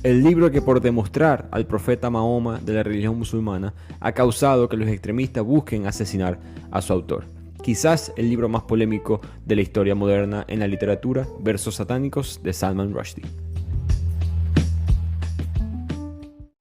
El libro que por demostrar al profeta Mahoma de la religión musulmana ha causado que los extremistas busquen asesinar a su autor. Quizás el libro más polémico de la historia moderna en la literatura, Versos satánicos de Salman Rushdie.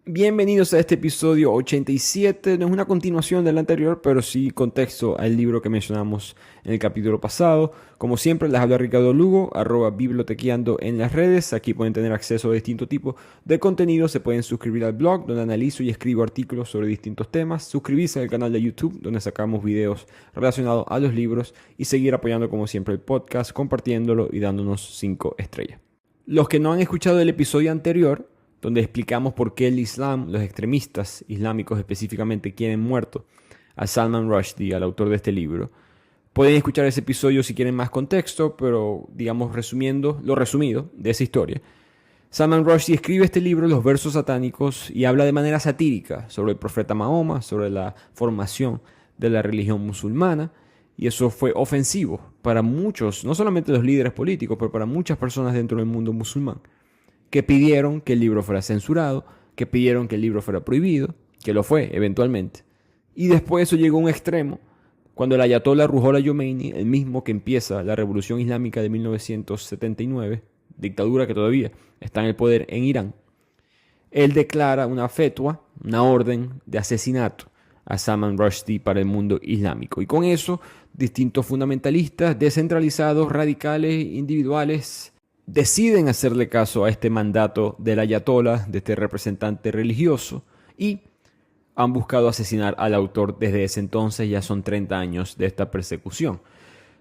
Bienvenidos a este episodio 87, no es una continuación del anterior, pero sí contexto al libro que mencionamos en el capítulo pasado. Como siempre, les habla Ricardo Lugo, @bibliotequeando en las redes. Aquí pueden tener acceso a distintos tipos de contenido. Se pueden suscribir al blog, donde analizo y escribo artículos sobre distintos temas. Suscribirse al canal de YouTube, donde sacamos videos relacionados a los libros. Y seguir apoyando, como siempre, el podcast, compartiéndolo y dándonos 5 estrellas. Los que no han escuchado el episodio anterior, donde explicamos por qué el Islam, los extremistas islámicos específicamente, quieren muerto a Salman Rushdie, al autor de este libro. Pueden escuchar ese episodio si quieren más contexto, pero digamos resumiendo lo resumido de esa historia. Salman Rushdie escribe este libro, Los Versos Satánicos, y habla de manera satírica sobre el profeta Mahoma, sobre la formación de la religión musulmana, y eso fue ofensivo para muchos, no solamente los líderes políticos, pero para muchas personas dentro del mundo musulmán, que pidieron que el libro fuera censurado, que pidieron que el libro fuera prohibido, que lo fue eventualmente. Y después eso llegó a un extremo, cuando el ayatollah Ruhollah Khomeini, el mismo que empieza la revolución islámica de 1979, dictadura que todavía está en el poder en Irán, él declara una fetua, una orden de asesinato a Salman Rushdie para el mundo islámico. Y con eso, distintos fundamentalistas, descentralizados, radicales, individuales, deciden hacerle caso a este mandato del ayatollah, de este representante religioso, y han buscado asesinar al autor desde ese entonces. Ya son 30 años de esta persecución.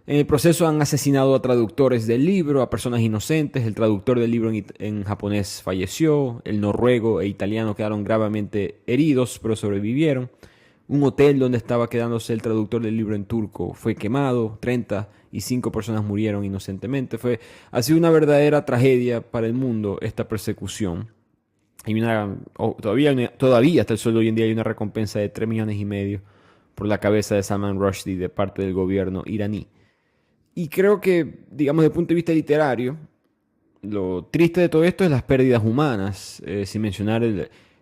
En el proceso han asesinado a traductores del libro, a personas inocentes. El traductor del libro en japonés falleció, el noruego e italiano quedaron gravemente heridos, pero sobrevivieron. Un hotel donde estaba quedándose el traductor del libro en turco fue quemado, 35 personas murieron inocentemente. Ha sido una verdadera tragedia para el mundo esta persecución. Todavía hasta el sol de hoy en día hay una recompensa de 3,5 millones por la cabeza de Salman Rushdie de parte del gobierno iraní. Y creo que, digamos, desde el punto de vista literario, lo triste de todo esto es las pérdidas humanas, sin mencionar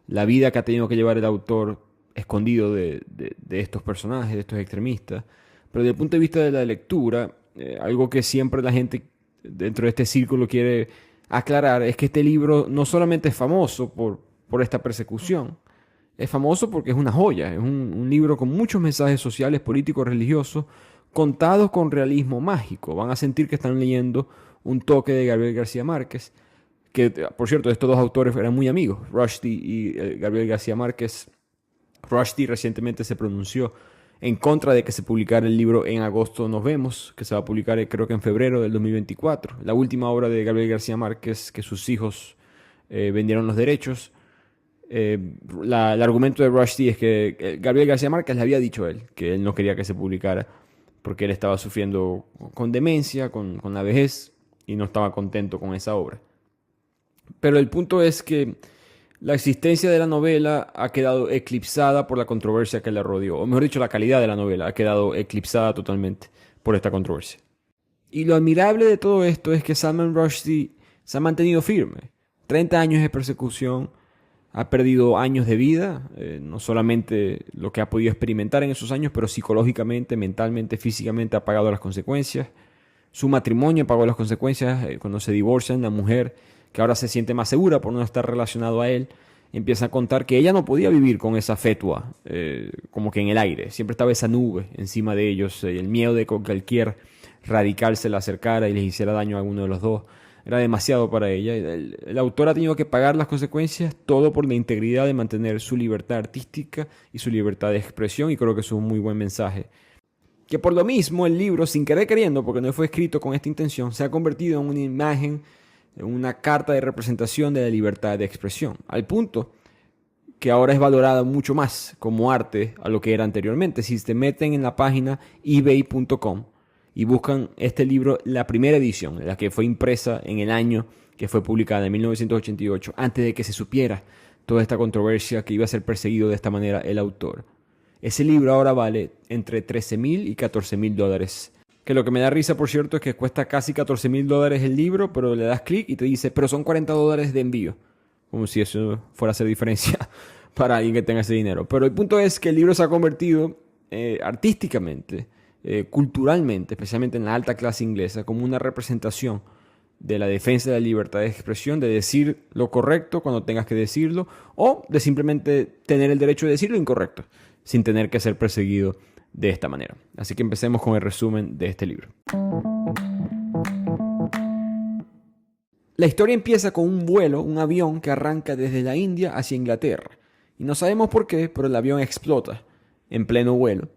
la vida que ha tenido que llevar el autor escondido de estos personajes, de estos extremistas. Pero desde el punto de vista de la lectura, algo que siempre la gente dentro de este círculo quiere aclarar es que este libro no solamente es famoso por esta persecución, es famoso porque es una joya, es un libro con muchos mensajes sociales, políticos, religiosos, contados con realismo mágico. Van a sentir que están leyendo un toque de Gabriel García Márquez, que por cierto estos dos autores eran muy amigos, Rushdie y Gabriel García Márquez. Rushdie recientemente se pronunció en contra de que se publicara el libro En agosto nos vemos, que se va a publicar creo que en febrero del 2024. La última obra de Gabriel García Márquez, que sus hijos vendieron los derechos. El argumento de Rushdie es que Gabriel García Márquez le había dicho a él que él no quería que se publicara porque él estaba sufriendo con demencia, con la vejez, y no estaba contento con esa obra. Pero el punto es que la existencia de la novela ha quedado eclipsada por la controversia que la rodeó. O mejor dicho, la calidad de la novela ha quedado eclipsada totalmente por esta controversia. Y lo admirable de todo esto es que Salman Rushdie se ha mantenido firme. 30 años de persecución, ha perdido años de vida, no solamente lo que ha podido experimentar en esos años, pero psicológicamente, mentalmente, físicamente ha pagado las consecuencias. Su matrimonio pagó las consecuencias. Cuando se divorcian, la mujer, que ahora se siente más segura por no estar relacionado a él, empieza a contar que ella no podía vivir con esa fetua, como que en el aire. Siempre estaba esa nube encima de ellos, el miedo de que cualquier radical se le acercara y les hiciera daño a alguno de los dos. Era demasiado para ella. El autor ha tenido que pagar las consecuencias, todo por la integridad de mantener su libertad artística y su libertad de expresión, y creo que eso es un muy buen mensaje. Que por lo mismo el libro, sin querer queriendo, porque no fue escrito con esta intención, se ha convertido en una imagen, una carta de representación de la libertad de expresión, al punto que ahora es valorada mucho más como arte a lo que era anteriormente. Si se meten en la página ebay.com y buscan este libro, la primera edición, la que fue impresa en el año que fue publicada, en 1988, antes de que se supiera toda esta controversia que iba a ser perseguido de esta manera el autor, ese libro ahora vale entre $13,000 y $14,000. Que lo que me da risa, por cierto, es que cuesta casi $14,000 el libro, pero le das clic y te dice, pero son $40 de envío. como si eso fuera a hacer diferencia para alguien que tenga ese dinero. Pero el punto es que el libro se ha convertido artísticamente, culturalmente, especialmente en la alta clase inglesa, como una representación de la defensa de la libertad de expresión, de decir lo correcto cuando tengas que decirlo, o de simplemente tener el derecho de decir lo incorrecto, sin tener que ser perseguido de esta manera. Así que empecemos con el resumen de este libro. La historia empieza con un vuelo, un avión que arranca desde la India hacia Inglaterra. Y no sabemos por qué, pero el avión explota en pleno vuelo.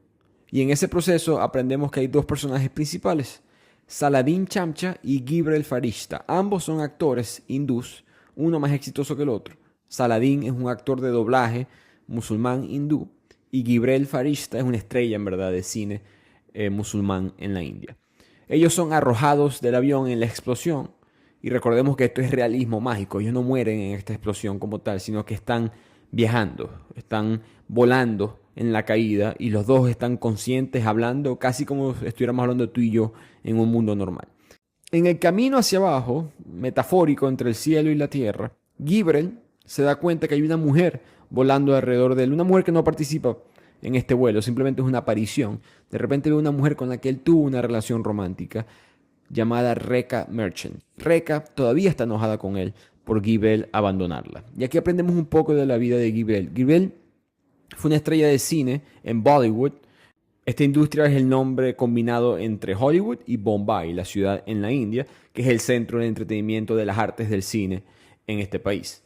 Y en ese proceso aprendemos que hay dos personajes principales, Saladin Chamcha y Gibrel Farishta. Ambos son actores hindús, uno más exitoso que el otro. Saladin es un actor de doblaje musulmán hindú y Gibrel Farishta es una estrella en verdad de cine musulmán en la India. Ellos son arrojados del avión en la explosión y recordemos que esto es realismo mágico. Ellos no mueren en esta explosión como tal, sino que están viajando, están volando en la caída y los dos están conscientes, hablando casi como si estuviéramos hablando tú y yo en un mundo normal. En el camino hacia abajo, metafórico entre el cielo y la tierra, Gibrel se da cuenta que hay una mujer volando alrededor de él, una mujer que no participa en este vuelo, simplemente es una aparición. De repente ve una mujer con la que él tuvo una relación romántica llamada Rekha Merchant. Rekha todavía está enojada con él por Gibrel abandonarla. Y aquí aprendemos un poco de la vida de Gibrel. Gibrel fue una estrella de cine en Bollywood. Esta industria es el nombre combinado entre Hollywood y Bombay, la ciudad en la India, que es el centro del entretenimiento de las artes del cine en este país.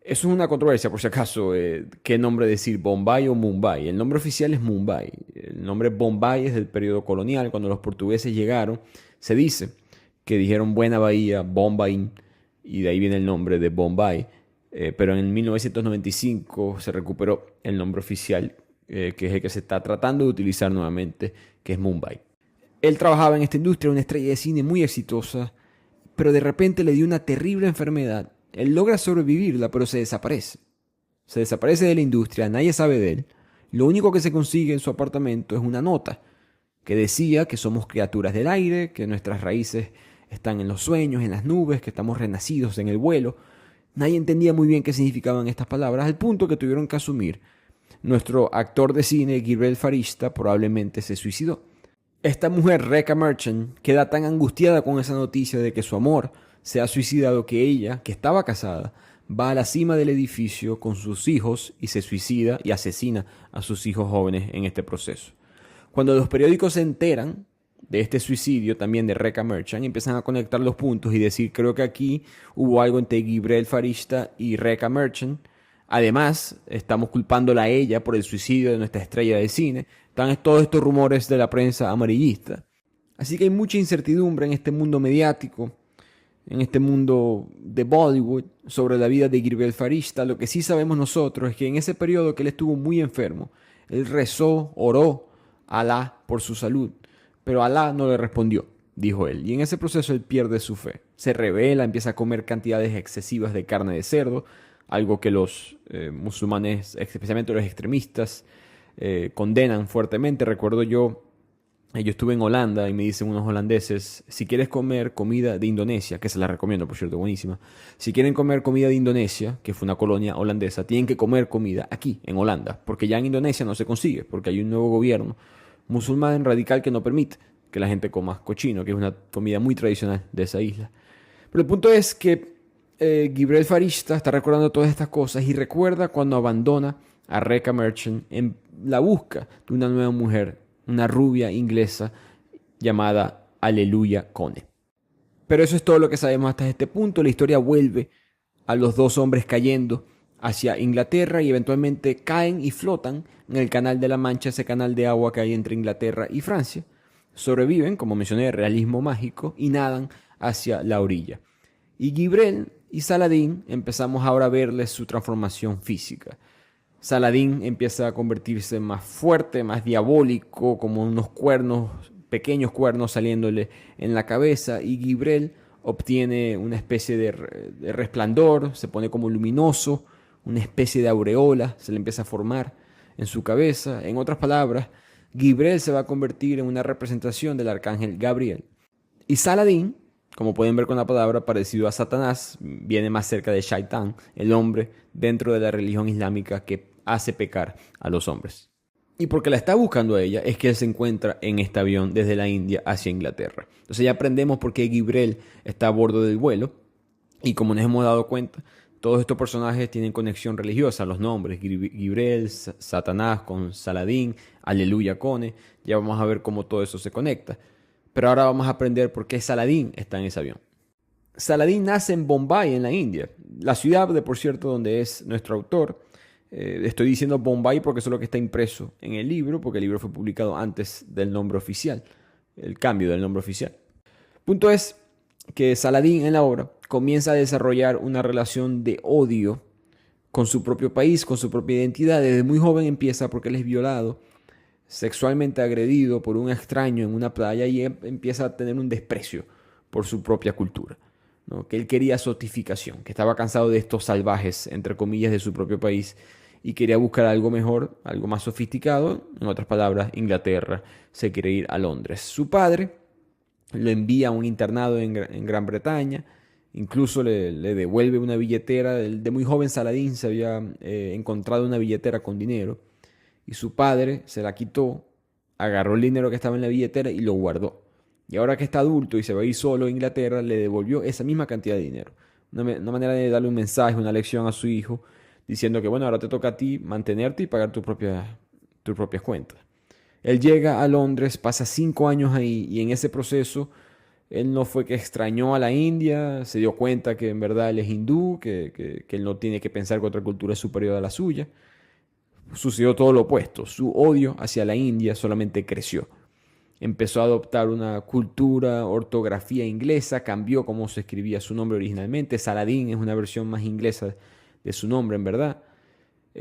Eso es una controversia, por si acaso, qué nombre decir, Bombay o Mumbai. El nombre oficial es Mumbai. El nombre Bombay es del periodo colonial, cuando los portugueses llegaron. Se dice que dijeron buena bahía, Bombay, y de ahí viene el nombre de Bombay. Pero en 1995 se recuperó el nombre oficial, que es el que se está tratando de utilizar nuevamente, que es Mumbai. Él trabajaba en esta industria, una estrella de cine muy exitosa, pero de repente le dio una terrible enfermedad. Él logra sobrevivirla, pero se desaparece. Se desaparece de la industria, nadie sabe de él. Lo único que se consigue en su apartamento es una nota que decía que somos criaturas del aire, que nuestras raíces están en los sueños, en las nubes, que estamos renacidos en el vuelo. Nadie entendía muy bien qué significaban estas palabras, al punto que tuvieron que asumir. Nuestro actor de cine, Gibrel Farishta, probablemente se suicidó. Esta mujer, Rekha Merchant, queda tan angustiada con esa noticia de que su amor se ha suicidado que ella, que estaba casada, va a la cima del edificio con sus hijos y se suicida y asesina a sus hijos jóvenes en este proceso. Cuando los periódicos se enteran de este suicidio también de Rekha Merchant, empiezan a conectar los puntos y decir, creo que aquí hubo algo entre Gibrel Farishta y Rekha Merchant. Además, estamos culpándola a ella por el suicidio de nuestra estrella de cine. Están todos estos rumores de la prensa amarillista. Así que hay mucha incertidumbre en este mundo mediático, en este mundo de Bollywood, sobre la vida de Gibrel Farishta. Lo que sí sabemos nosotros es que en ese periodo que él estuvo muy enfermo, él rezó, oró a Alá por su salud, pero Alá no le respondió, dijo él. Y en ese proceso él pierde su fe. Se rebela, empieza a comer cantidades excesivas de carne de cerdo, algo que los musulmanes, especialmente los extremistas, condenan fuertemente. Recuerdo yo estuve en Holanda y me dicen unos holandeses, si quieres comer comida de Indonesia, que se la recomiendo, por cierto, buenísima. Si quieren comer comida de Indonesia, que fue una colonia holandesa, tienen que comer comida aquí, en Holanda, porque ya en Indonesia no se consigue, porque hay un nuevo gobierno musulmán radical que no permite que la gente coma cochino, que es una comida muy tradicional de esa isla. Pero el punto es que Gibrel Farishta está recordando todas estas cosas y recuerda cuando abandona a Rekha Merchant en la busca de una nueva mujer, una rubia inglesa llamada Aleluya Kone. Pero eso es todo lo que sabemos hasta este punto. La historia vuelve a los dos hombres cayendo hacia Inglaterra y eventualmente caen y flotan en el Canal de la Mancha, ese canal de agua que hay entre Inglaterra y Francia. Sobreviven, como mencioné, realismo mágico, y nadan hacia la orilla. Y Gibrel y Saladin empezamos ahora a verles su transformación física. Saladin empieza a convertirse más fuerte, más diabólico, como unos cuernos, pequeños cuernos saliéndole en la cabeza, y Gibrel obtiene una especie de resplandor, se pone como luminoso, una especie de aureola se le empieza a formar en su cabeza. En otras palabras, Gibrel se va a convertir en una representación del arcángel Gabriel. Y Saladin, como pueden ver con la palabra, parecido a Satanás, viene más cerca de Shaitán, el hombre dentro de la religión islámica que hace pecar a los hombres. Y porque la está buscando a ella es que él se encuentra en este avión desde la India hacia Inglaterra. Entonces ya aprendemos por qué Gibrel está a bordo del vuelo. Y como nos hemos dado cuenta, todos estos personajes tienen conexión religiosa, los nombres, Gibrel, Satanás con Saladín, Aleluya Cone, ya vamos a ver cómo todo eso se conecta. Pero ahora vamos a aprender por qué Saladín está en ese avión. Saladín nace en Bombay, en la India, la ciudad, de por cierto, donde es nuestro autor. Estoy diciendo Bombay porque eso es lo que está impreso en el libro, porque el libro fue publicado antes del nombre oficial, el cambio del nombre oficial. Punto es que Saladín en la obra comienza a desarrollar una relación de odio con su propio país, con su propia identidad. Desde muy joven empieza porque él es violado, sexualmente agredido por un extraño en una playa y empieza a tener un desprecio por su propia cultura, ¿no? Que él quería sotificación, que estaba cansado de estos salvajes, entre comillas, de su propio país y quería buscar algo mejor, algo más sofisticado. En otras palabras, Inglaterra, se quiere ir a Londres. Su padre lo envía a un internado en Gran Bretaña, incluso le devuelve una billetera. De muy joven Saladín se había encontrado una billetera con dinero y su padre se la quitó, agarró el dinero que estaba en la billetera y lo guardó. Y ahora que está adulto y se va a ir solo a Inglaterra, le devolvió esa misma cantidad de dinero. Una manera de darle un mensaje, una lección a su hijo, diciendo que bueno, ahora te toca a ti mantenerte y pagar tus propias cuentas. Él llega a Londres, pasa 5 años ahí y en ese proceso él no fue que extrañó a la India, se dio cuenta que en verdad él es hindú, que él no tiene que pensar que otra cultura es superior a la suya. Sucedió todo lo opuesto, su odio hacia la India solamente creció. Empezó a adoptar una cultura, ortografía inglesa, cambió cómo se escribía su nombre originalmente. Saladín es una versión más inglesa de su nombre en verdad.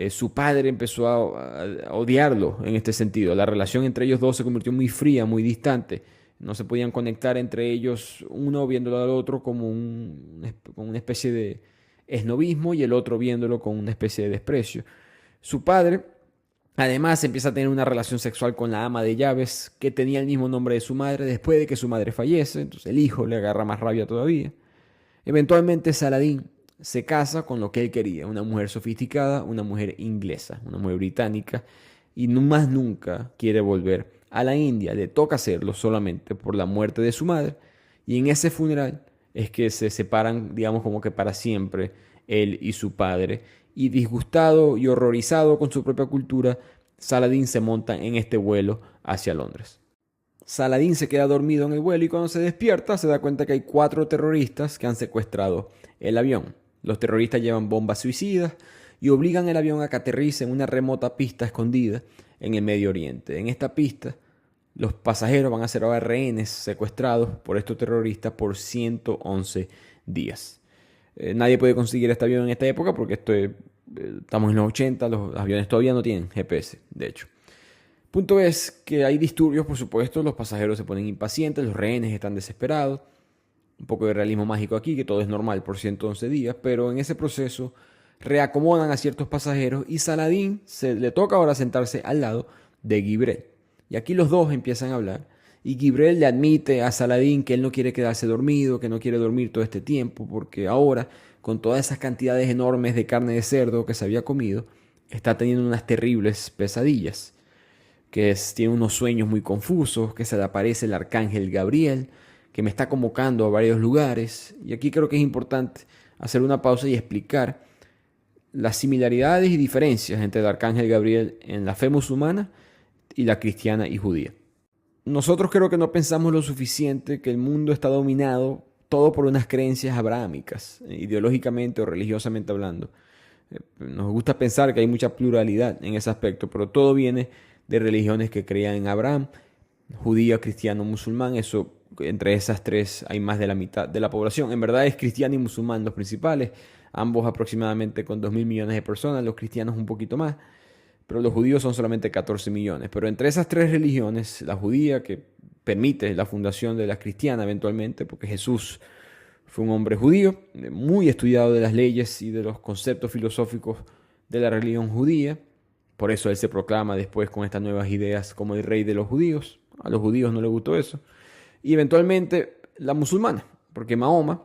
Su padre empezó a odiarlo en este sentido. La relación entre ellos dos se convirtió muy fría, muy distante. No se podían conectar entre ellos, uno viéndolo al otro como una especie de esnovismo y el otro viéndolo con una especie de desprecio. Su padre, además, empieza a tener una relación sexual con la ama de llaves que tenía el mismo nombre de su madre después de que su madre fallece. Entonces el hijo le agarra más rabia todavía. Eventualmente Saladín se casa con lo que él quería, una mujer sofisticada, una mujer inglesa, una mujer británica, y no más nunca quiere volver a la India. Le toca hacerlo solamente por la muerte de su madre, y en ese funeral es que se separan, digamos, como que para siempre él y su padre, y disgustado y horrorizado con su propia cultura, Saladín se monta en este vuelo hacia Londres. Saladín se queda dormido en el vuelo y cuando se despierta se da cuenta que hay 4 terroristas que han secuestrado el avión. Los terroristas llevan bombas suicidas y obligan el avión a que aterrice en una remota pista escondida en el Medio Oriente. En esta pista, los pasajeros van a ser ahora rehenes secuestrados por estos terroristas por 111 días. Nadie puede conseguir este avión en esta época porque estamos en los 80, los aviones todavía no tienen GPS, de hecho. Punto es que hay disturbios, por supuesto, los pasajeros se ponen impacientes, los rehenes están desesperados. Un poco de realismo mágico aquí, que todo es normal por 111 días, pero en ese proceso reacomodan a ciertos pasajeros y Saladín le toca ahora sentarse al lado de Gibrel. Y aquí los dos empiezan a hablar y Gibrel le admite a Saladín que él no quiere quedarse dormido, que no quiere dormir todo este tiempo, porque ahora, con todas esas cantidades enormes de carne de cerdo que se había comido, está teniendo unas terribles pesadillas, tiene unos sueños muy confusos, que se le aparece el arcángel Gabriel, que me está convocando a varios lugares. Y aquí creo que es importante hacer una pausa y explicar las similaridades y diferencias entre el arcángel Gabriel en la fe musulmana y la cristiana y judía. Nosotros creo que no pensamos lo suficiente que el mundo está dominado todo por unas creencias abrahámicas, ideológicamente o religiosamente hablando. Nos gusta pensar que hay mucha pluralidad en ese aspecto, pero todo viene de religiones que creían en Abraham, judía, cristiano, musulmán. Eso, entre esas tres hay más de la mitad de la población. En verdad es cristiano y musulmán los principales, ambos aproximadamente con 2.000 millones de personas, los cristianos un poquito más, pero los judíos son solamente 14 millones. Pero entre esas tres religiones, la judía, que permite la fundación de la cristiana eventualmente, porque Jesús fue un hombre judío, muy estudiado de las leyes y de los conceptos filosóficos de la religión judía. Por eso él se proclama después con estas nuevas ideas como el rey de los judíos. A los judíos no les gustó eso. Y eventualmente la musulmana, porque Mahoma,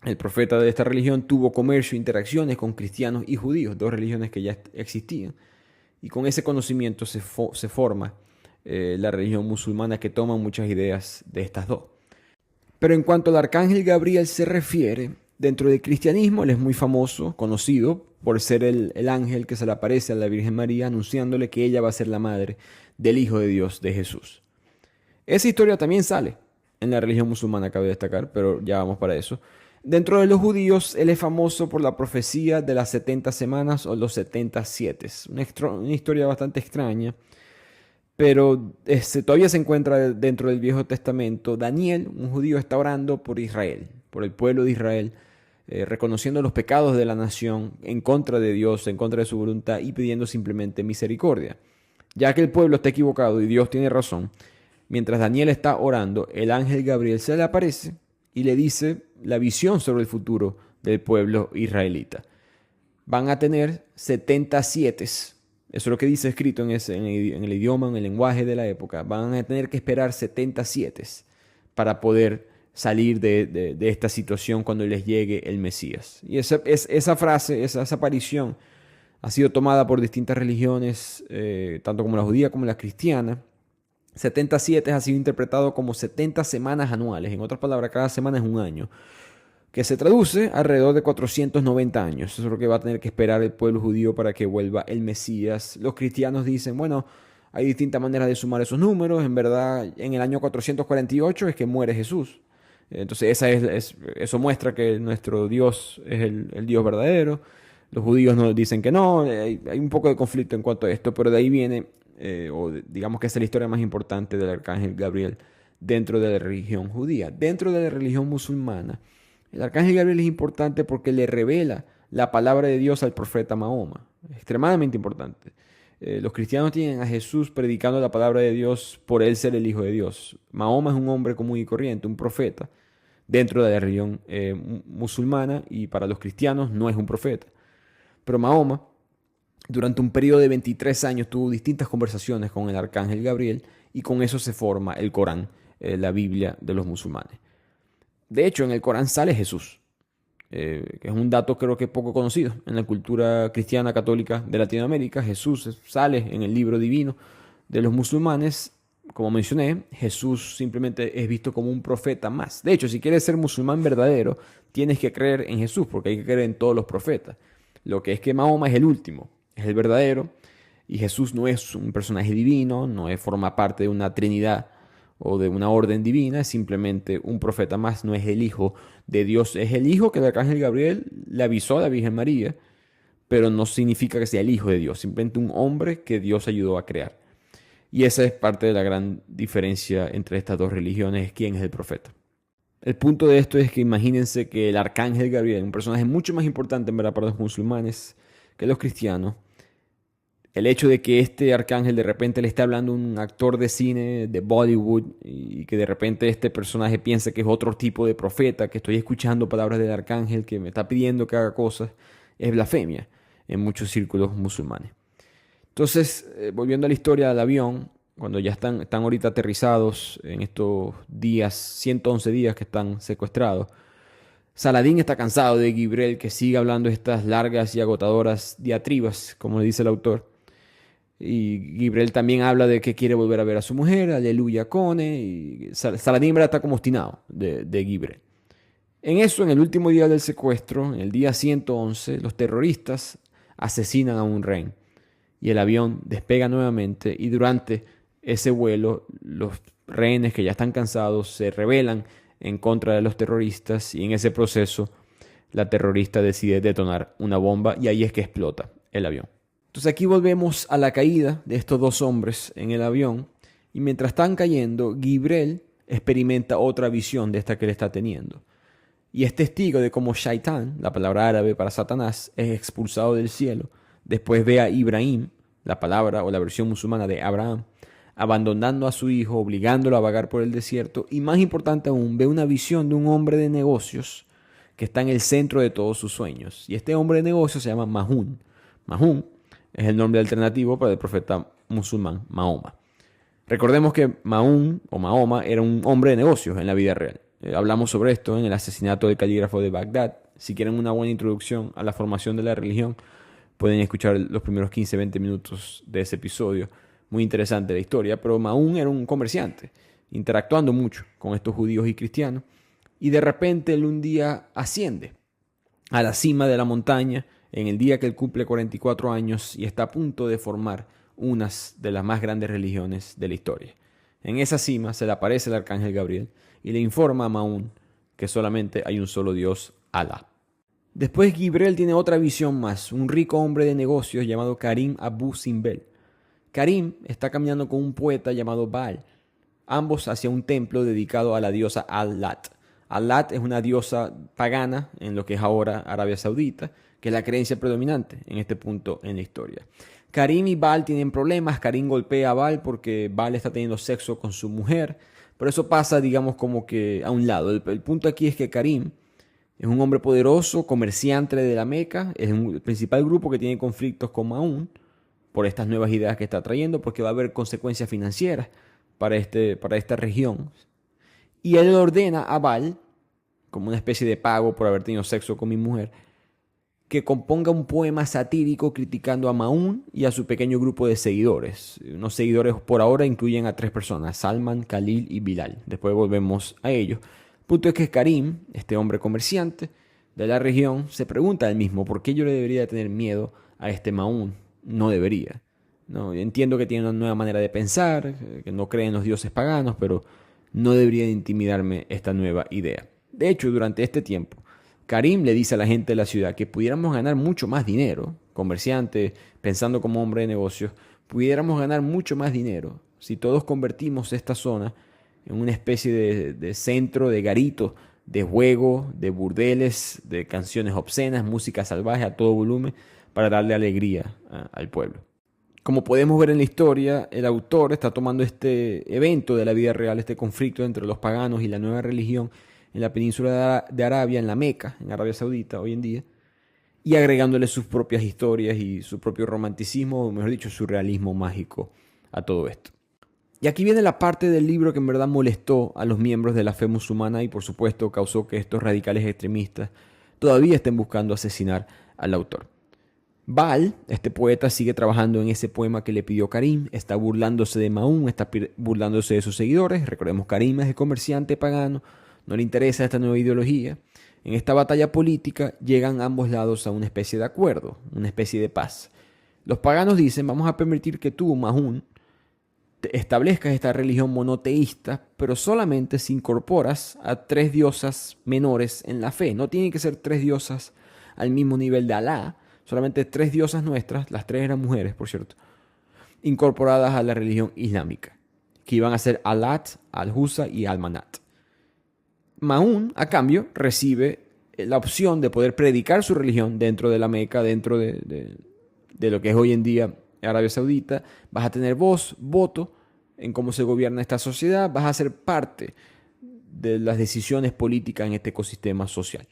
el profeta de esta religión, tuvo comercio e interacciones con cristianos y judíos, dos religiones que ya existían. Y con ese conocimiento se forma la religión musulmana, que toma muchas ideas de estas dos. Pero en cuanto al arcángel Gabriel se refiere, dentro del cristianismo él es muy famoso, conocido por ser el ángel que se le aparece a la Virgen María anunciándole que ella va a ser la madre del Hijo de Dios, de Jesús. Esa historia también sale en la religión musulmana, cabe destacar, pero ya vamos para eso. Dentro de los judíos, él es famoso por la profecía de las 70 semanas o los 77. Una historia bastante extraña, pero todavía se encuentra dentro del Viejo Testamento. Daniel, un judío, está orando por Israel, por el pueblo de Israel, reconociendo los pecados de la nación en contra de Dios, en contra de su voluntad y pidiendo simplemente misericordia. Ya que el pueblo está equivocado y Dios tiene razón, mientras Daniel está orando, el ángel Gabriel se le aparece y le dice la visión sobre el futuro del pueblo israelita. Van a tener 77. Eso es lo que dice escrito en el idioma, en el lenguaje de la época. Van a tener que esperar 77 para poder salir de esta situación cuando les llegue el Mesías. Y esa frase, esa aparición, ha sido tomada por distintas religiones, tanto como la judía como la cristiana. 77 ha sido interpretado como 70 semanas anuales. En otras palabras, cada semana es un año, que se traduce alrededor de 490 años. Eso es lo que va a tener que esperar el pueblo judío para que vuelva el Mesías. Los cristianos dicen, bueno, hay distintas maneras de sumar esos números. En verdad, en el año 448 es que muere Jesús. Entonces, eso muestra que nuestro Dios es el Dios verdadero. Los judíos nos dicen que no. Hay un poco de conflicto en cuanto a esto, pero de ahí viene, digamos que esa es la historia más importante del arcángel Gabriel dentro de la religión judía. Dentro de la religión musulmana, el arcángel Gabriel es importante porque le revela la palabra de Dios al profeta Mahoma. Extremadamente importante. Los cristianos tienen a Jesús predicando la palabra de Dios por él ser el Hijo de Dios. Mahoma es un hombre común y corriente, un profeta dentro de la religión musulmana, y para los cristianos no es un profeta. Pero Mahoma, durante un periodo de 23 años, tuvo distintas conversaciones con el arcángel Gabriel, y con eso se forma el Corán, la Biblia de los musulmanes. De hecho, en el Corán sale Jesús, que es un dato creo que poco conocido en la cultura cristiana católica de Latinoamérica. Jesús sale en el libro divino de los musulmanes. Como mencioné, Jesús simplemente es visto como un profeta más. De hecho, si quieres ser musulmán verdadero, tienes que creer en Jesús, porque hay que creer en todos los profetas. Lo que es que Mahoma es el último, es el verdadero, y Jesús no es un personaje divino, forma parte de una trinidad o de una orden divina, es simplemente un profeta más, no es el Hijo de Dios. Es el Hijo que el arcángel Gabriel le avisó a la Virgen María, pero no significa que sea el Hijo de Dios, simplemente un hombre que Dios ayudó a crear. Y esa es parte de la gran diferencia entre estas dos religiones, quién es el profeta. El punto de esto es que imagínense que el arcángel Gabriel, un personaje mucho más importante en verdad para los musulmanes que los cristianos, el hecho de que este arcángel de repente le esté hablando a un actor de cine, de Bollywood, y que de repente este personaje piense que es otro tipo de profeta, que estoy escuchando palabras del arcángel que me está pidiendo que haga cosas, es blasfemia en muchos círculos musulmanes. Entonces, volviendo a la historia del avión, cuando ya están ahorita aterrizados en estos días, 111 días que están secuestrados, Saladín está cansado de Gibrel, que sigue hablando estas largas y agotadoras diatribas, como le dice el autor. Y Gibrel también habla de que quiere volver a ver a su mujer, aleluya, Cone. Y Saladín está como obstinado de Gibrel. En eso, en el último día del secuestro, en el día 111, los terroristas asesinan a un rehén. Y el avión despega nuevamente, y durante ese vuelo los rehenes que ya están cansados se rebelan en contra de los terroristas, y en ese proceso la terrorista decide detonar una bomba, y ahí es que explota el avión. Entonces aquí volvemos a la caída de estos dos hombres en el avión, y mientras están cayendo, Gibrel experimenta otra visión de esta que él está teniendo. Y es testigo de cómo Shaitán, la palabra árabe para Satanás, es expulsado del cielo. Después ve a Ibrahim, la palabra o la versión musulmana de Abraham, abandonando a su hijo, obligándolo a vagar por el desierto. Y más importante aún, ve una visión de un hombre de negocios que está en el centro de todos sus sueños. Y este hombre de negocios se llama Mahún. Mahún es el nombre alternativo para el profeta musulmán Mahoma. Recordemos que Mahún o Mahoma era un hombre de negocios en la vida real. Hablamos sobre esto en el asesinato del calígrafo de Bagdad. Si quieren una buena introducción a la formación de la religión, pueden escuchar los primeros 15-20 minutos de ese episodio. Muy interesante la historia, pero Ma'ún era un comerciante, interactuando mucho con estos judíos y cristianos, y de repente él un día asciende a la cima de la montaña en el día que él cumple 44 años y está a punto de formar una de las más grandes religiones de la historia. En esa cima se le aparece el arcángel Gabriel y le informa a Ma'ún que solamente hay un solo Dios, Alá. Después Gibrel tiene otra visión más, un rico hombre de negocios llamado Karim Abu Simbel. Karim está caminando con un poeta llamado Baal, ambos hacia un templo dedicado a la diosa Al-Lat. Al-Lat es una diosa pagana en lo que es ahora Arabia Saudita, que es la creencia predominante en este punto en la historia. Karim y Baal tienen problemas. Karim golpea a Baal porque Baal está teniendo sexo con su mujer, pero eso pasa, digamos, como que a un lado. El punto aquí es que Karim es un hombre poderoso, comerciante de la Meca, es el principal grupo que tiene conflictos con Ma'ún por estas nuevas ideas que está trayendo, porque va a haber consecuencias financieras para esta región. Y él ordena a Baal, como una especie de pago por haber tenido sexo con mi mujer, que componga un poema satírico criticando a Ma'ún y a su pequeño grupo de seguidores. Unos seguidores por ahora incluyen a 3 personas, Salman, Khalil y Bilal. Después volvemos a ellos. El punto es que Karim, este hombre comerciante de la región, se pregunta a él mismo por qué yo le debería tener miedo a este Ma'ún. No debería. No, entiendo que tiene una nueva manera de pensar, que no cree en los dioses paganos, pero no debería intimidarme esta nueva idea. De hecho, durante este tiempo, Karim le dice a la gente de la ciudad que pudiéramos ganar mucho más dinero, comerciante, pensando como hombre de negocios, pudiéramos ganar mucho más dinero si todos convertimos esta zona en una especie de centro de garitos, de juego, de burdeles, de canciones obscenas, música salvaje a todo volumen, para darle alegría al pueblo. Como podemos ver en la historia, el autor está tomando este evento de la vida real, este conflicto entre los paganos y la nueva religión en la península de Arabia, en la Meca, en Arabia Saudita hoy en día, y agregándole sus propias historias y su propio romanticismo, o mejor dicho, su realismo mágico a todo esto. Y aquí viene la parte del libro que en verdad molestó a los miembros de la fe musulmana y por supuesto causó que estos radicales extremistas todavía estén buscando asesinar al autor. Baal, este poeta, sigue trabajando en ese poema que le pidió Karim, está burlándose de Ma'ún, está burlándose de sus seguidores. Recordemos, Karim es el comerciante pagano, no le interesa esta nueva ideología. En esta batalla política llegan ambos lados a una especie de acuerdo, una especie de paz. Los paganos dicen, vamos a permitir que tú, Ma'ún, establezcas esta religión monoteísta, pero solamente si incorporas a 3 diosas menores en la fe. No tienen que ser 3 diosas al mismo nivel de Alá, solamente 3 diosas nuestras, las 3 eran mujeres, por cierto, incorporadas a la religión islámica, que iban a ser Al-Lat, Al-Husa y Al-Manat. Ma'ún, a cambio, recibe la opción de poder predicar su religión dentro de la Meca, dentro de lo que es hoy en día Arabia Saudita. Vas a tener voz, voto en cómo se gobierna esta sociedad, vas a ser parte de las decisiones políticas en este ecosistema social.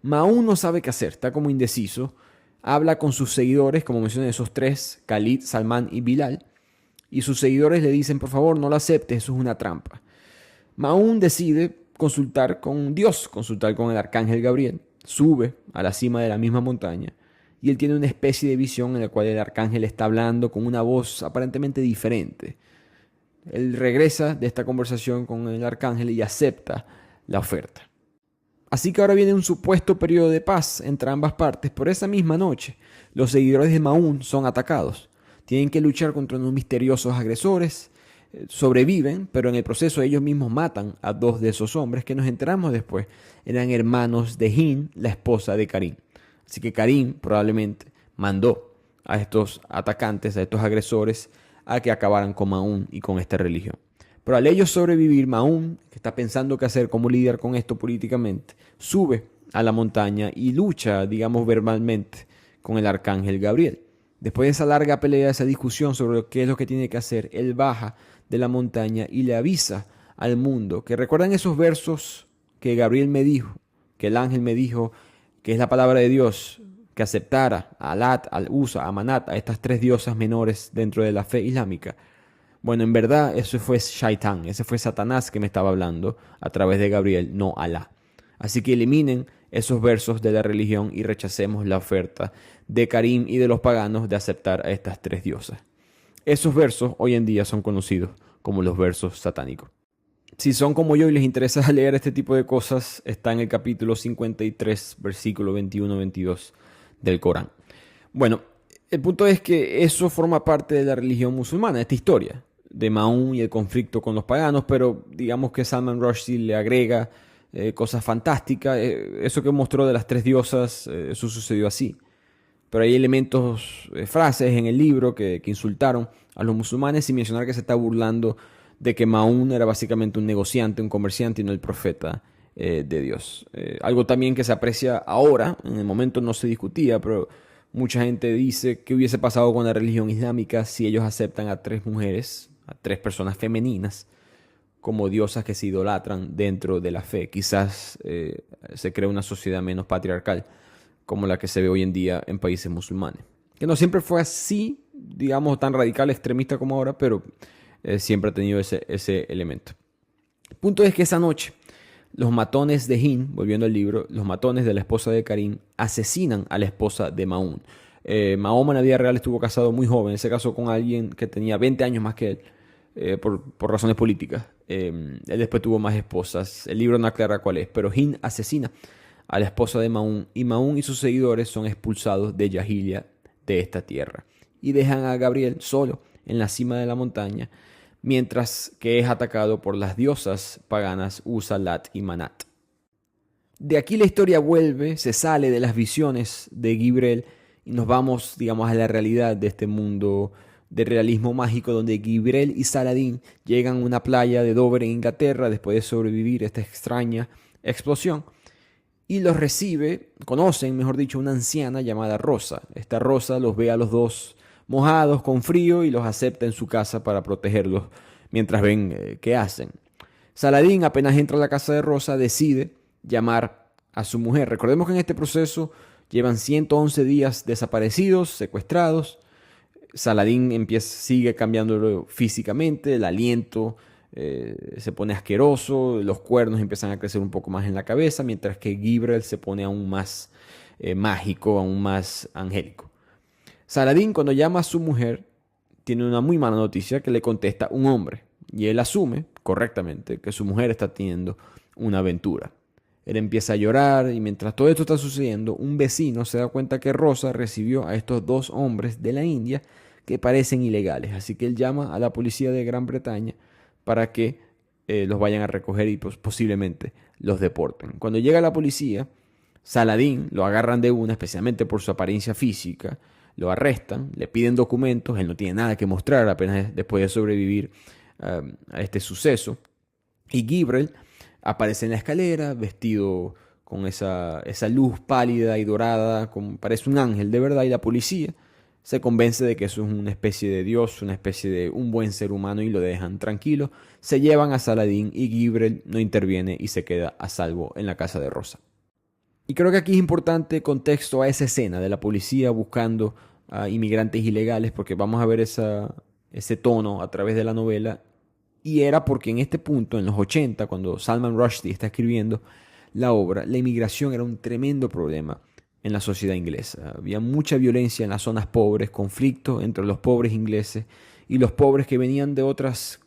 Ma'ún no sabe qué hacer, está como indeciso. Habla con sus seguidores, como mencioné, esos 3, Khalid, Salman y Bilal, y sus seguidores le dicen, por favor, no lo aceptes, eso es una trampa. Ma'ún decide consultar con Dios, consultar con el arcángel Gabriel, sube a la cima de la misma montaña, y él tiene una especie de visión en la cual el arcángel está hablando con una voz aparentemente diferente. Él regresa de esta conversación con el arcángel y acepta la oferta. Así que ahora viene un supuesto periodo de paz entre ambas partes. Por esa misma noche, los seguidores de Ma'ún son atacados. Tienen que luchar contra unos misteriosos agresores. Sobreviven, pero en el proceso ellos mismos matan a 2 de esos hombres que nos enteramos después eran hermanos de Hind, la esposa de Karim. Así que Karim probablemente mandó a estos atacantes, a estos agresores, a que acabaran con Ma'ún y con esta religión. Pero al ellos sobrevivir, Ma'ún, que está pensando qué hacer, cómo lidiar con esto políticamente, sube a la montaña y lucha, digamos, verbalmente con el arcángel Gabriel. Después de esa larga pelea, esa discusión sobre qué es lo que tiene que hacer, él baja de la montaña y le avisa al mundo, que recuerdan esos versos que Gabriel me dijo, que el ángel me dijo, que es la palabra de Dios, que aceptara a Al-Lat, Al-Uzza, a Manat, a estas 3 diosas menores dentro de la fe islámica. Bueno, en verdad eso fue Shaitán, ese fue Satanás que me estaba hablando a través de Gabriel, no Alá. Así que eliminen esos versos de la religión y rechacemos la oferta de Karim y de los paganos de aceptar a estas tres diosas. Esos versos hoy en día son conocidos como los versos satánicos. Si son como yo y les interesa leer este tipo de cosas, está en el capítulo 53, versículo 21-22 del Corán. Bueno, el punto es que eso forma parte de la religión musulmana, esta historia de Mahón y el conflicto con los paganos, pero digamos que Salman Rushdie le agrega cosas fantásticas. Eso que mostró de las tres diosas, eso sucedió así. Pero hay elementos, frases en el libro que insultaron a los musulmanes, sin mencionar que se está burlando de que Mahón era básicamente un negociante, un comerciante y no el profeta de Dios. Algo también que se aprecia ahora, en el momento no se discutía, pero mucha gente dice que hubiese pasado con la religión islámica si ellos aceptan a tres mujeres, a tres personas femeninas, como diosas que se idolatran dentro de la fe. Quizás se crea una sociedad menos patriarcal como la que se ve hoy en día en países musulmanes. Que no siempre fue así, digamos, tan radical, extremista como ahora, pero siempre ha tenido ese elemento. El punto es que esa noche los matones de Hind, volviendo al libro, los matones de la esposa de Karim asesinan a la esposa de Mahón. Mahoma en la vida real estuvo casado muy joven, se casó con alguien que tenía 20 años más que él, por razones políticas. Él después tuvo más esposas, el libro no aclara cuál es, pero Hind asesina a la esposa de Mahón y Mahón y sus seguidores son expulsados de Yahilia, de esta tierra, y dejan a Gabriel solo en la cima de la montaña, mientras que es atacado por las diosas paganas Usalat y Manat. De aquí la historia vuelve, se sale de las visiones de Gibrel y nos vamos, digamos, a la realidad de este mundo de realismo mágico donde Gibrel y Saladín llegan a una playa de Dover en Inglaterra después de sobrevivir esta extraña explosión y los conocen, mejor dicho, una anciana llamada Rosa. Esta Rosa los ve a los dos mojados, con frío, y los acepta en su casa para protegerlos mientras ven qué hacen. Saladín, apenas entra a la casa de Rosa, decide llamar a su mujer. Recordemos que en este proceso llevan 111 días desaparecidos, secuestrados. Saladín sigue cambiándolo físicamente, el aliento se pone asqueroso, los cuernos empiezan a crecer un poco más en la cabeza, mientras que Gibrel se pone aún más mágico, aún más angélico. Saladín, cuando llama a su mujer, tiene una muy mala noticia que le contesta un hombre. Y él asume correctamente que su mujer está teniendo una aventura. Él empieza a llorar y mientras todo esto está sucediendo, un vecino se da cuenta que Rosa recibió a estos dos hombres de la India que parecen ilegales. Así que él llama a la policía de Gran Bretaña para que los vayan a recoger y posiblemente los deporten. Cuando llega la policía, Saladín lo agarran de una, especialmente por su apariencia física. Lo arrestan, le piden documentos, él no tiene nada que mostrar apenas después de sobrevivir a este suceso. Y Gibrel aparece en la escalera vestido con esa luz pálida y dorada, parece un ángel de verdad, y la policía se convence de que eso es una especie de Dios, una especie de un buen ser humano y lo dejan tranquilo. Se llevan a Saladín y Gibrel no interviene y se queda a salvo en la casa de Rosa. Y creo que aquí es importante contexto a esa escena de la policía buscando a inmigrantes ilegales, porque vamos a ver ese tono a través de la novela. Y era porque en este punto, en los 80, cuando Salman Rushdie está escribiendo la obra, la inmigración era un tremendo problema en la sociedad inglesa. Había mucha violencia en las zonas pobres, conflictos entre los pobres ingleses y los pobres que venían de otros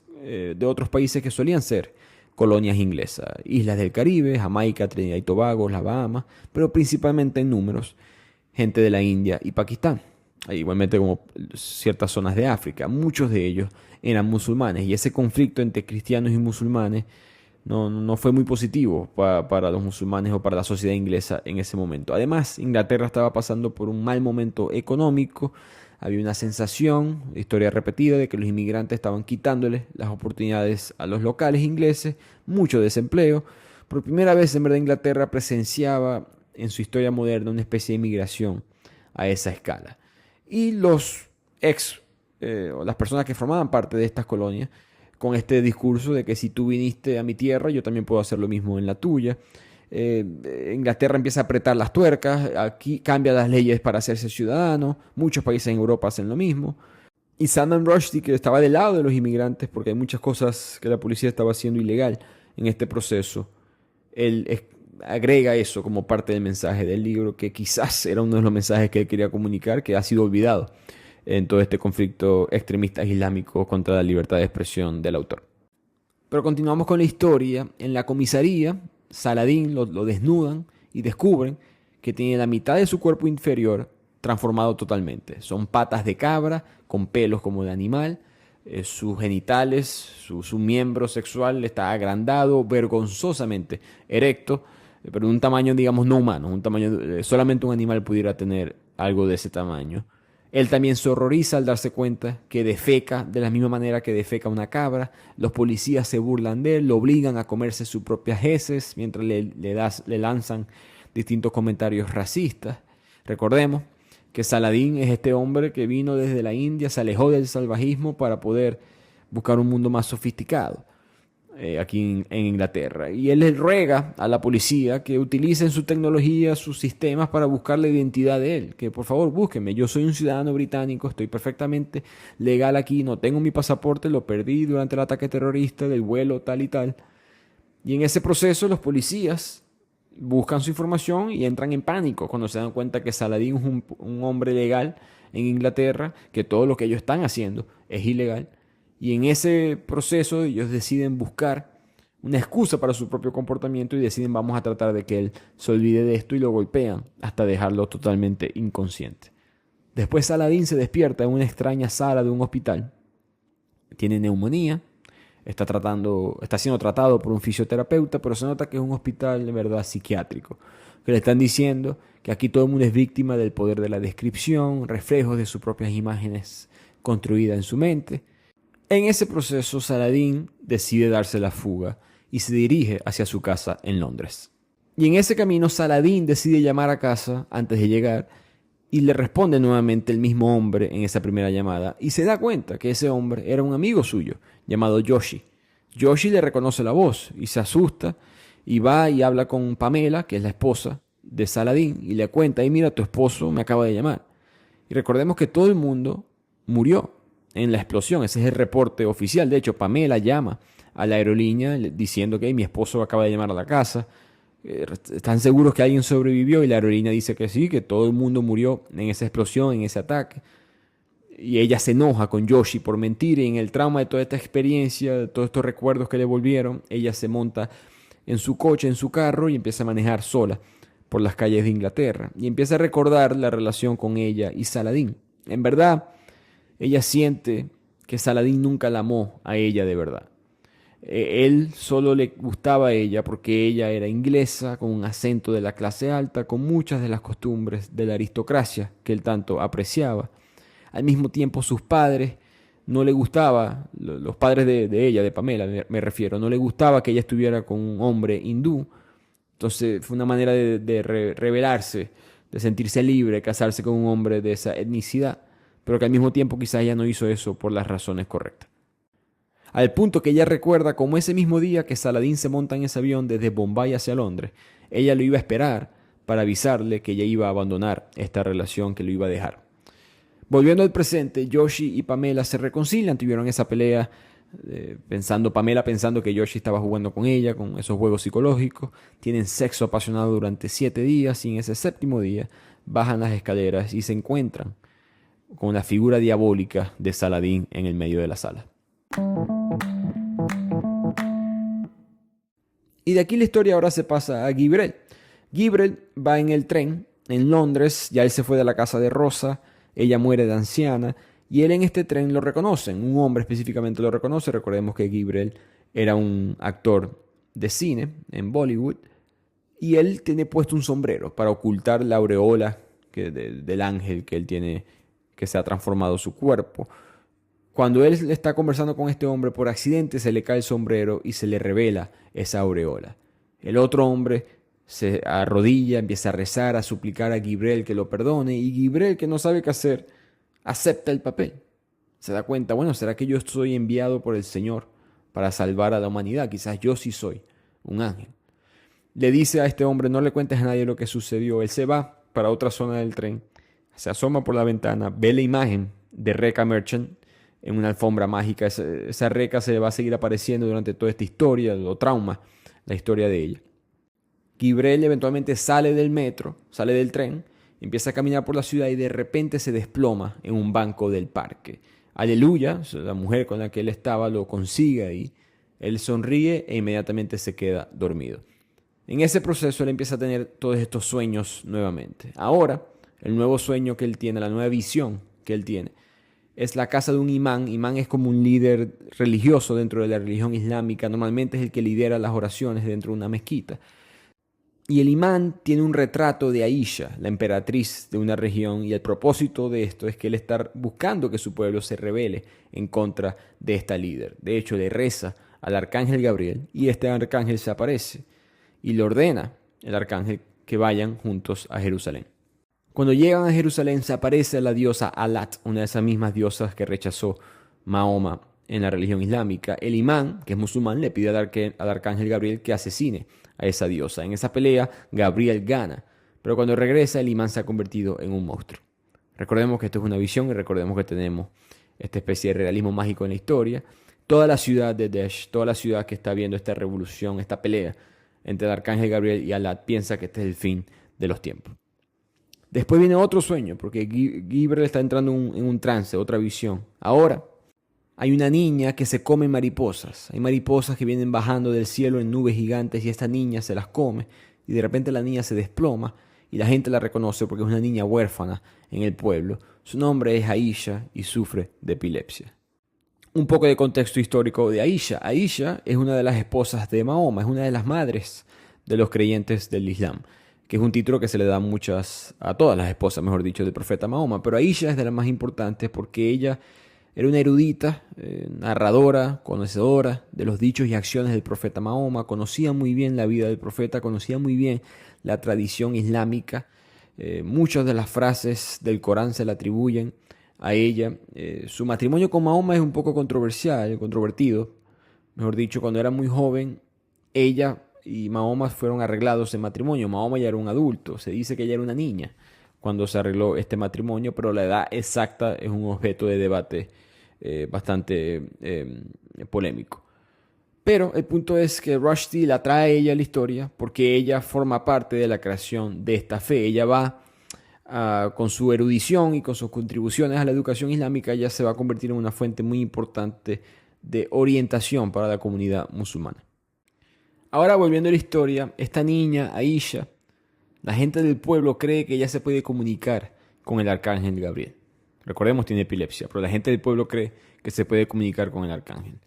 países que solían ser colonias inglesas, islas del Caribe, Jamaica, Trinidad y Tobago, las Bahamas, pero principalmente en números, gente de la India y Pakistán. Igualmente como ciertas zonas de África, muchos de ellos eran musulmanes y ese conflicto entre cristianos y musulmanes no fue muy positivo para los musulmanes o para la sociedad inglesa en ese momento. Además, Inglaterra estaba pasando por un mal momento económico. Había una sensación, historia repetida, de que los inmigrantes estaban quitándoles las oportunidades a los locales ingleses, mucho desempleo. Por primera vez, en verdad, Inglaterra presenciaba en su historia moderna una especie de inmigración a esa escala. Y los o las personas que formaban parte de estas colonias, con este discurso de que si tú viniste a mi tierra, yo también puedo hacer lo mismo en la tuya. Inglaterra empieza a apretar las tuercas, aquí cambia las leyes para hacerse ciudadano, muchos países en Europa hacen lo mismo. Y Salman Rushdie, que estaba del lado de los inmigrantes, porque hay muchas cosas que la policía estaba haciendo ilegal en este proceso, agrega eso como parte del mensaje del libro, que quizás era uno de los mensajes que él quería comunicar, que ha sido olvidado en todo este conflicto extremista islámico contra la libertad de expresión del autor. Pero continuamos con la historia. En la comisaría, Saladin lo desnudan y descubren que tiene la mitad de su cuerpo inferior transformado totalmente. Son patas de cabra con pelos como de animal. Sus genitales, su miembro sexual está agrandado, vergonzosamente erecto, pero de un tamaño, digamos, no humano. Un tamaño, solamente un animal pudiera tener algo de ese tamaño. Él también se horroriza al darse cuenta que defeca de la misma manera que defeca una cabra. Los policías se burlan de él, lo obligan a comerse sus propias heces mientras le lanzan distintos comentarios racistas. Recordemos que Saladín es este hombre que vino desde la India, se alejó del salvajismo para poder buscar un mundo más sofisticado aquí en Inglaterra. Y él le ruega a la policía que utilicen su tecnología, sus sistemas para buscar la identidad de él. Que por favor búsquenme, yo soy un ciudadano británico, estoy perfectamente legal aquí, no tengo mi pasaporte, lo perdí durante el ataque terrorista del vuelo tal y tal. Y en ese proceso los policías buscan su información y entran en pánico cuando se dan cuenta que Saladín es un hombre legal en Inglaterra, que todo lo que ellos están haciendo es ilegal. Y en ese proceso ellos deciden buscar una excusa para su propio comportamiento y deciden vamos a tratar de que él se olvide de esto y lo golpean hasta dejarlo totalmente inconsciente. Después Saladín se despierta en una extraña sala de un hospital. Tiene neumonía, está siendo tratado por un fisioterapeuta, pero se nota que es un hospital de verdad psiquiátrico, que le están diciendo que aquí todo el mundo es víctima del poder de la descripción, reflejos de sus propias imágenes construidas en su mente. En ese proceso, Saladín decide darse la fuga y se dirige hacia su casa en Londres. Y en ese camino, Saladín decide llamar a casa antes de llegar y le responde nuevamente el mismo hombre en esa primera llamada y se da cuenta que ese hombre era un amigo suyo llamado Joshi. Joshi le reconoce la voz y se asusta y va y habla con Pamela, que es la esposa de Saladín, y le cuenta, y mira, tu esposo me acaba de llamar. Y recordemos que todo el mundo murió en la explosión, ese es el reporte oficial. De hecho, Pamela llama a la aerolínea diciendo que mi esposo acaba de llamar a la casa. ¿Están seguros que alguien sobrevivió? Y la aerolínea dice que sí, que todo el mundo murió en esa explosión, en ese ataque. Y ella se enoja con Joshi por mentir, y en el trauma de toda esta experiencia, de todos estos recuerdos que le volvieron, ella se monta en su coche, en su carro, y empieza a manejar sola por las calles de Inglaterra. Y empieza a recordar la relación con ella y Saladín. En verdad, ella siente que Saladín nunca la amó a ella de verdad. Él solo le gustaba a ella porque ella era inglesa, con un acento de la clase alta, con muchas de las costumbres de la aristocracia que él tanto apreciaba. Al mismo tiempo, sus padres no le gustaba, los padres de ella, de Pamela me refiero, no le gustaba que ella estuviera con un hombre hindú. Entonces fue una manera de rebelarse, de sentirse libre, casarse con un hombre de esa etnicidad, pero que al mismo tiempo quizás ella no hizo eso por las razones correctas. Al punto que ella recuerda como ese mismo día que Saladín se monta en ese avión desde Bombay hacia Londres, ella lo iba a esperar para avisarle que ella iba a abandonar esta relación, que lo iba a dejar. Volviendo al presente, Joshi y Pamela se reconcilian, tuvieron esa pelea Pamela pensando que Joshi estaba jugando con ella, con esos juegos psicológicos. Tienen sexo apasionado durante 7 días y en ese séptimo día bajan las escaleras y se encuentran con la figura diabólica de Saladín en el medio de la sala. Y de aquí la historia ahora se pasa a Gibrel. Gibrel va en el tren en Londres, ya él se fue de la casa de Rosa, ella muere de anciana y él en este tren lo reconocen, un hombre específicamente lo reconoce. Recordemos que Gibrel era un actor de cine en Bollywood y él tiene puesto un sombrero para ocultar la aureola del ángel que él tiene, que se ha transformado su cuerpo. Cuando él está conversando con este hombre, por accidente se le cae el sombrero y se le revela esa aureola. El otro hombre se arrodilla, empieza a rezar, a suplicar a Gibrel que lo perdone, y Gibrel, que no sabe qué hacer, acepta el papel. Se da cuenta, bueno, ¿será que yo soy enviado por el Señor para salvar a la humanidad? Quizás yo sí soy un ángel. Le dice a este hombre, no le cuentes a nadie lo que sucedió. Él se va para otra zona del tren, se asoma por la ventana, ve la imagen de Rekha Merchant en una alfombra mágica. Esa Reca se va a seguir apareciendo durante toda esta historia, lo trauma, la historia de ella. Gibrel eventualmente sale del metro, sale del tren, empieza a caminar por la ciudad y de repente se desploma en un banco del parque. Aleluya, la mujer con la que él estaba lo consigue ahí. Él sonríe e inmediatamente se queda dormido. En ese proceso él empieza a tener todos estos sueños nuevamente. Ahora, el nuevo sueño que él tiene, la nueva visión que él tiene, es la casa de un imán. Imán es como un líder religioso dentro de la religión islámica. Normalmente es el que lidera las oraciones dentro de una mezquita. Y el imán tiene un retrato de Aisha, la emperatriz de una región, y el propósito de esto es que él está buscando que su pueblo se rebele en contra de esta líder. De hecho, le reza al arcángel Gabriel y este arcángel se aparece y le ordena el arcángel que vayan juntos a Jerusalén. Cuando llegan a Jerusalén se aparece la diosa Alat, una de esas mismas diosas que rechazó Mahoma en la religión islámica. El imán, que es musulmán, le pide al arcángel Gabriel que asesine a esa diosa. En esa pelea, Gabriel gana, pero cuando regresa, el imán se ha convertido en un monstruo. Recordemos que esto es una visión y recordemos que tenemos esta especie de realismo mágico en la historia. Toda la ciudad de Desh, toda la ciudad que está viendo esta revolución, esta pelea entre el arcángel Gabriel y Alat, piensa que este es el fin de los tiempos. Después viene otro sueño, porque Gibrel está entrando en un trance, otra visión. Ahora hay una niña que se come mariposas. Hay mariposas que vienen bajando del cielo en nubes gigantes y esta niña se las come. Y de repente la niña se desploma y la gente la reconoce porque es una niña huérfana en el pueblo. Su nombre es Aisha y sufre de epilepsia. Un poco de contexto histórico de Aisha. Aisha es una de las esposas de Mahoma, es una de las madres de los creyentes del Islam, que es un título que se le da a todas las esposas, mejor dicho, del profeta Mahoma. Pero Aisha es de las más importantes porque ella era una erudita, narradora, conocedora de los dichos y acciones del profeta Mahoma, conocía muy bien la vida del profeta, conocía muy bien la tradición islámica. Muchas de las frases del Corán se le atribuyen a ella. Su matrimonio con Mahoma es un poco controvertido. Mejor dicho, cuando era muy joven, ella y Mahoma fueron arreglados en matrimonio. Mahoma ya era un adulto, se dice que ella era una niña cuando se arregló este matrimonio, pero la edad exacta es un objeto de debate bastante polémico. Pero el punto es que Rushdie la trae a ella a la historia porque ella forma parte de la creación de esta fe. Ella va con su erudición y con sus contribuciones a la educación islámica, ella se va a convertir en una fuente muy importante de orientación para la comunidad musulmana. Ahora, volviendo a la historia, esta niña, Aisha, la gente del pueblo cree que ella se puede comunicar con el arcángel Gabriel. Recordemos, tiene epilepsia, pero la gente del pueblo cree que se puede comunicar con el arcángel.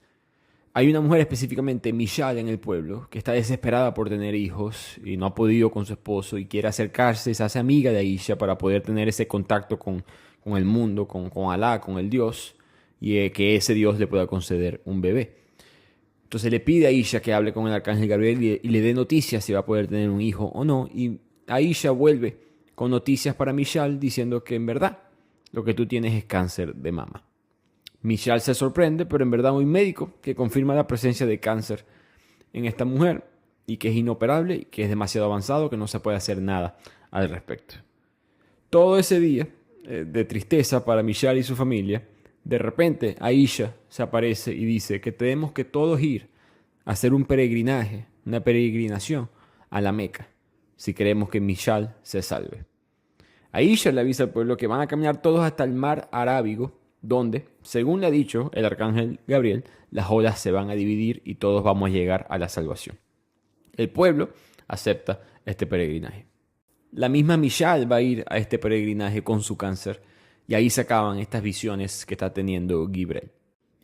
Hay una mujer específicamente, Mishal, en el pueblo, que está desesperada por tener hijos y no ha podido con su esposo y quiere acercarse, se hace amiga de Aisha para poder tener ese contacto con el mundo, con Alá, con el Dios, y que ese Dios le pueda conceder un bebé. Entonces le pide a Aisha que hable con el arcángel Gabriel y le dé noticias si va a poder tener un hijo o no. Y Aisha vuelve con noticias para Mishal diciendo que en verdad lo que tú tienes es cáncer de mama. Mishal se sorprende, pero en verdad hay un médico que confirma la presencia de cáncer en esta mujer y que es inoperable y que es demasiado avanzado, que no se puede hacer nada al respecto. Todo ese día de tristeza para Mishal y su familia, de repente Aisha se aparece y dice que tenemos que todos ir a hacer un peregrinaje, una peregrinación a la Meca, si queremos que Mishal se salve. Aisha le avisa al pueblo que van a caminar todos hasta el mar Arábigo, donde, según le ha dicho el arcángel Gabriel, las olas se van a dividir y todos vamos a llegar a la salvación. El pueblo acepta este peregrinaje. La misma Mishal va a ir a este peregrinaje con su cáncer y ahí se acaban estas visiones que está teniendo Gibrel.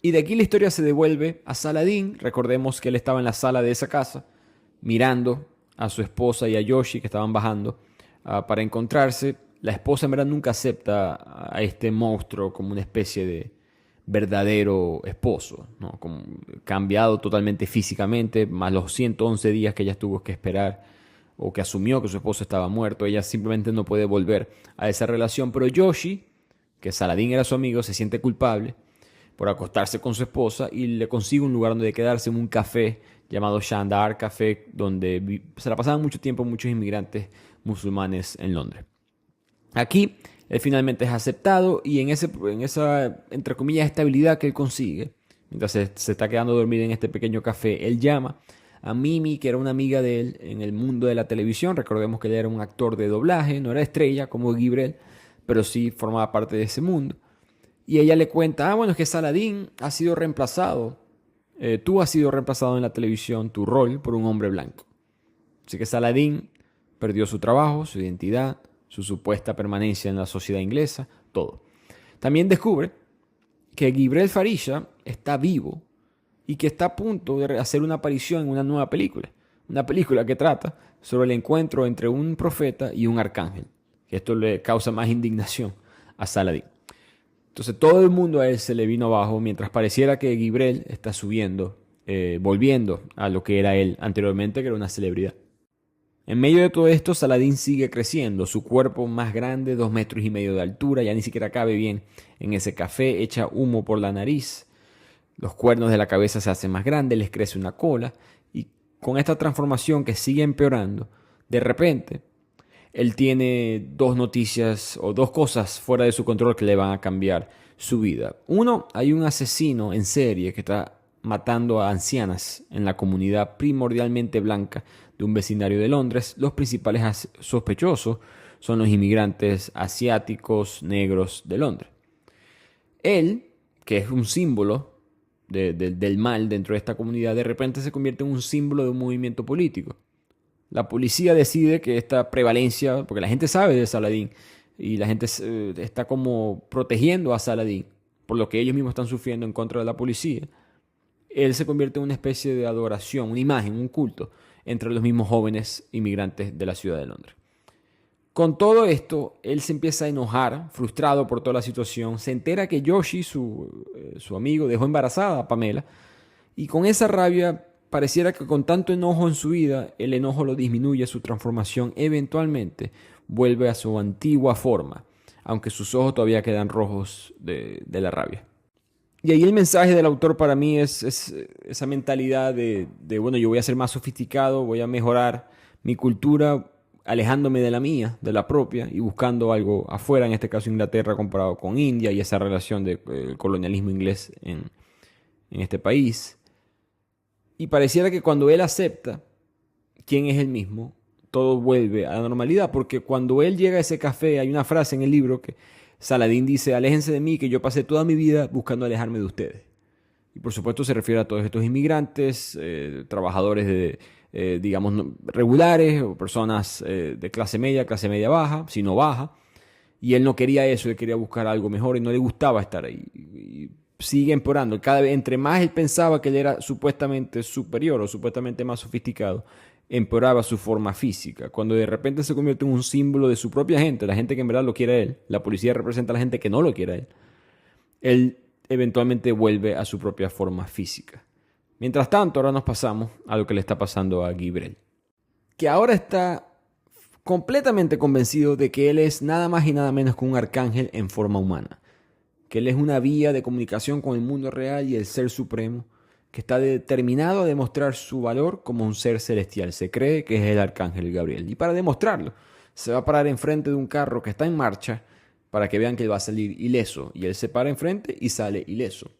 Y de aquí la historia se devuelve a Saladín. Recordemos que él estaba en la sala de esa casa mirando a su esposa y a Yoshi que estaban bajando para encontrarse. La esposa en verdad nunca acepta a este monstruo como una especie de verdadero esposo, ¿no? Como cambiado totalmente físicamente, más los 111 días que ella tuvo que esperar o que asumió que su esposo estaba muerto. Ella simplemente no puede volver a esa relación. Pero Yoshi, que Saladín era su amigo, se siente culpable por acostarse con su esposa y le consigue un lugar donde quedarse en un café llamado Shandar Café, donde se la pasaban mucho tiempo muchos inmigrantes musulmanes en Londres. Aquí Él finalmente es aceptado y en esa, entre comillas, estabilidad que él consigue, mientras se está quedando dormido en este pequeño café, él llama a Mimi, que era una amiga de él en el mundo de la televisión. Recordemos que él era un actor de doblaje, no era estrella como Gibrel, pero sí formaba parte de ese mundo. Y ella le cuenta, bueno, es que Saladin ha sido reemplazado. Tú has sido reemplazado en la televisión, tu rol, por un hombre blanco. Así que Saladin perdió su trabajo, su identidad, su supuesta permanencia en la sociedad inglesa, todo. También descubre que Gibrel Farisha está vivo y que está a punto de hacer una aparición en una nueva película. Una película que trata sobre el encuentro entre un profeta y un arcángel. Que esto le causa más indignación a Saladin. Entonces todo el mundo a él se le vino abajo mientras pareciera que Gibrel está subiendo, volviendo a lo que era él anteriormente, que era una celebridad. En medio de todo esto, Saladin sigue creciendo, su cuerpo más grande, 2,5 metros de altura, ya ni siquiera cabe bien en ese café, echa humo por la nariz, los cuernos de la cabeza se hacen más grandes, les crece una cola, y con esta transformación que sigue empeorando, de repente, él tiene dos noticias o dos cosas fuera de su control que le van a cambiar su vida. Uno, hay un asesino en serie que está matando a ancianas en la comunidad primordialmente blanca de un vecindario de Londres. Los principales sospechosos son los inmigrantes asiáticos negros de Londres. Él, que es un símbolo del mal dentro de esta comunidad, de repente se convierte en un símbolo de un movimiento político. La policía decide que esta prevalencia, porque la gente sabe de Saladin y la gente está como protegiendo a Saladin por lo que ellos mismos están sufriendo en contra de la policía, él se convierte en una especie de adoración, una imagen, un culto entre los mismos jóvenes inmigrantes de la ciudad de Londres. Con todo esto, él se empieza a enojar, frustrado por toda la situación. Se entera que Yoshi, su amigo, dejó embarazada a Pamela. Y con esa rabia, pareciera que con tanto enojo en su vida, el enojo lo disminuye, su transformación eventualmente vuelve a su antigua forma, aunque sus ojos todavía quedan rojos de la rabia. Y ahí el mensaje del autor para mí es esa mentalidad bueno, yo voy a ser más sofisticado, voy a mejorar mi cultura, alejándome de la mía, de la propia, y buscando algo afuera, en este caso Inglaterra comparado con India, y esa relación del colonialismo inglés en este país. Y pareciera que cuando él acepta quién es él mismo, todo vuelve a la normalidad, porque cuando él llega a ese café, hay una frase en el libro que Saladin dice: aléjense de mí, que yo pasé toda mi vida buscando alejarme de ustedes. Y por supuesto se refiere a todos estos inmigrantes, trabajadores digamos, regulares, o personas de clase media baja, si no baja. Y él no quería eso, él quería buscar algo mejor y no le gustaba estar ahí. Y sigue empeorando. Cada vez, entre más él pensaba que él era supuestamente superior o supuestamente más sofisticado, empeoraba su forma física. Cuando de repente se convierte en un símbolo de su propia gente, la gente que en verdad lo quiere a él, la policía representa a la gente que no lo quiere a él, él eventualmente vuelve a su propia forma física. Mientras tanto, ahora nos pasamos a lo que le está pasando a Gibrel, que ahora está completamente convencido de que él es nada más y nada menos que un arcángel en forma humana, que él es una vía de comunicación con el mundo real y el Ser Supremo, que está determinado a demostrar su valor como un ser celestial. Se cree que es el arcángel Gabriel. Y para demostrarlo, se va a parar enfrente de un carro que está en marcha para que vean que él va a salir ileso. Y él se para enfrente y sale ileso.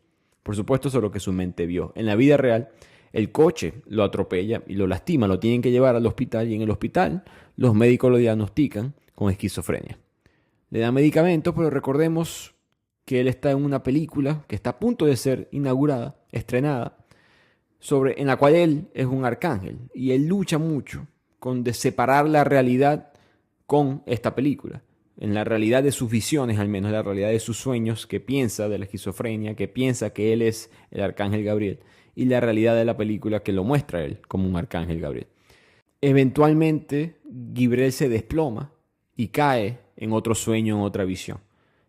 Por supuesto, eso es lo que su mente vio. En la vida real, el coche lo atropella y lo lastima. Lo tienen que llevar al hospital y en el hospital los médicos lo diagnostican con esquizofrenia. Le dan medicamentos, pero recordemos que él está en una película que está a punto de ser inaugurada, estrenada, en la cual él es un arcángel. Y él lucha mucho de separar la realidad con esta película. En la realidad de sus visiones, al menos, en la realidad de sus sueños, que piensa de la esquizofrenia, que piensa que él es el arcángel Gabriel, y la realidad de la película que lo muestra él como un arcángel Gabriel. Eventualmente, Gibrel se desploma y cae en otro sueño, en otra visión.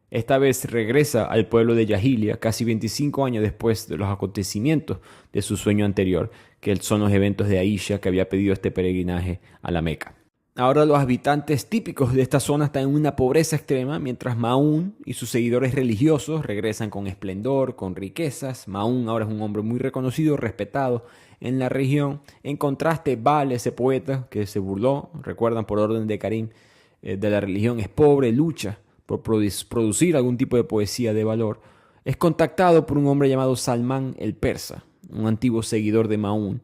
Esta vez regresa al pueblo de Yahilia casi 25 años después de los acontecimientos de su sueño anterior, que son los eventos de Aisha, que había pedido este peregrinaje a la Meca. Ahora los habitantes típicos de esta zona están en una pobreza extrema, mientras Ma'ún y sus seguidores religiosos regresan con esplendor, con riquezas. Ma'ún ahora es un hombre muy reconocido, respetado en la región. En contraste, Baal, ese poeta que se burló, recuerdan, por orden de Karim, de la religión, es pobre, lucha por producir algún tipo de poesía de valor, es contactado por un hombre llamado Salmán el Persa, un antiguo seguidor de Mahón,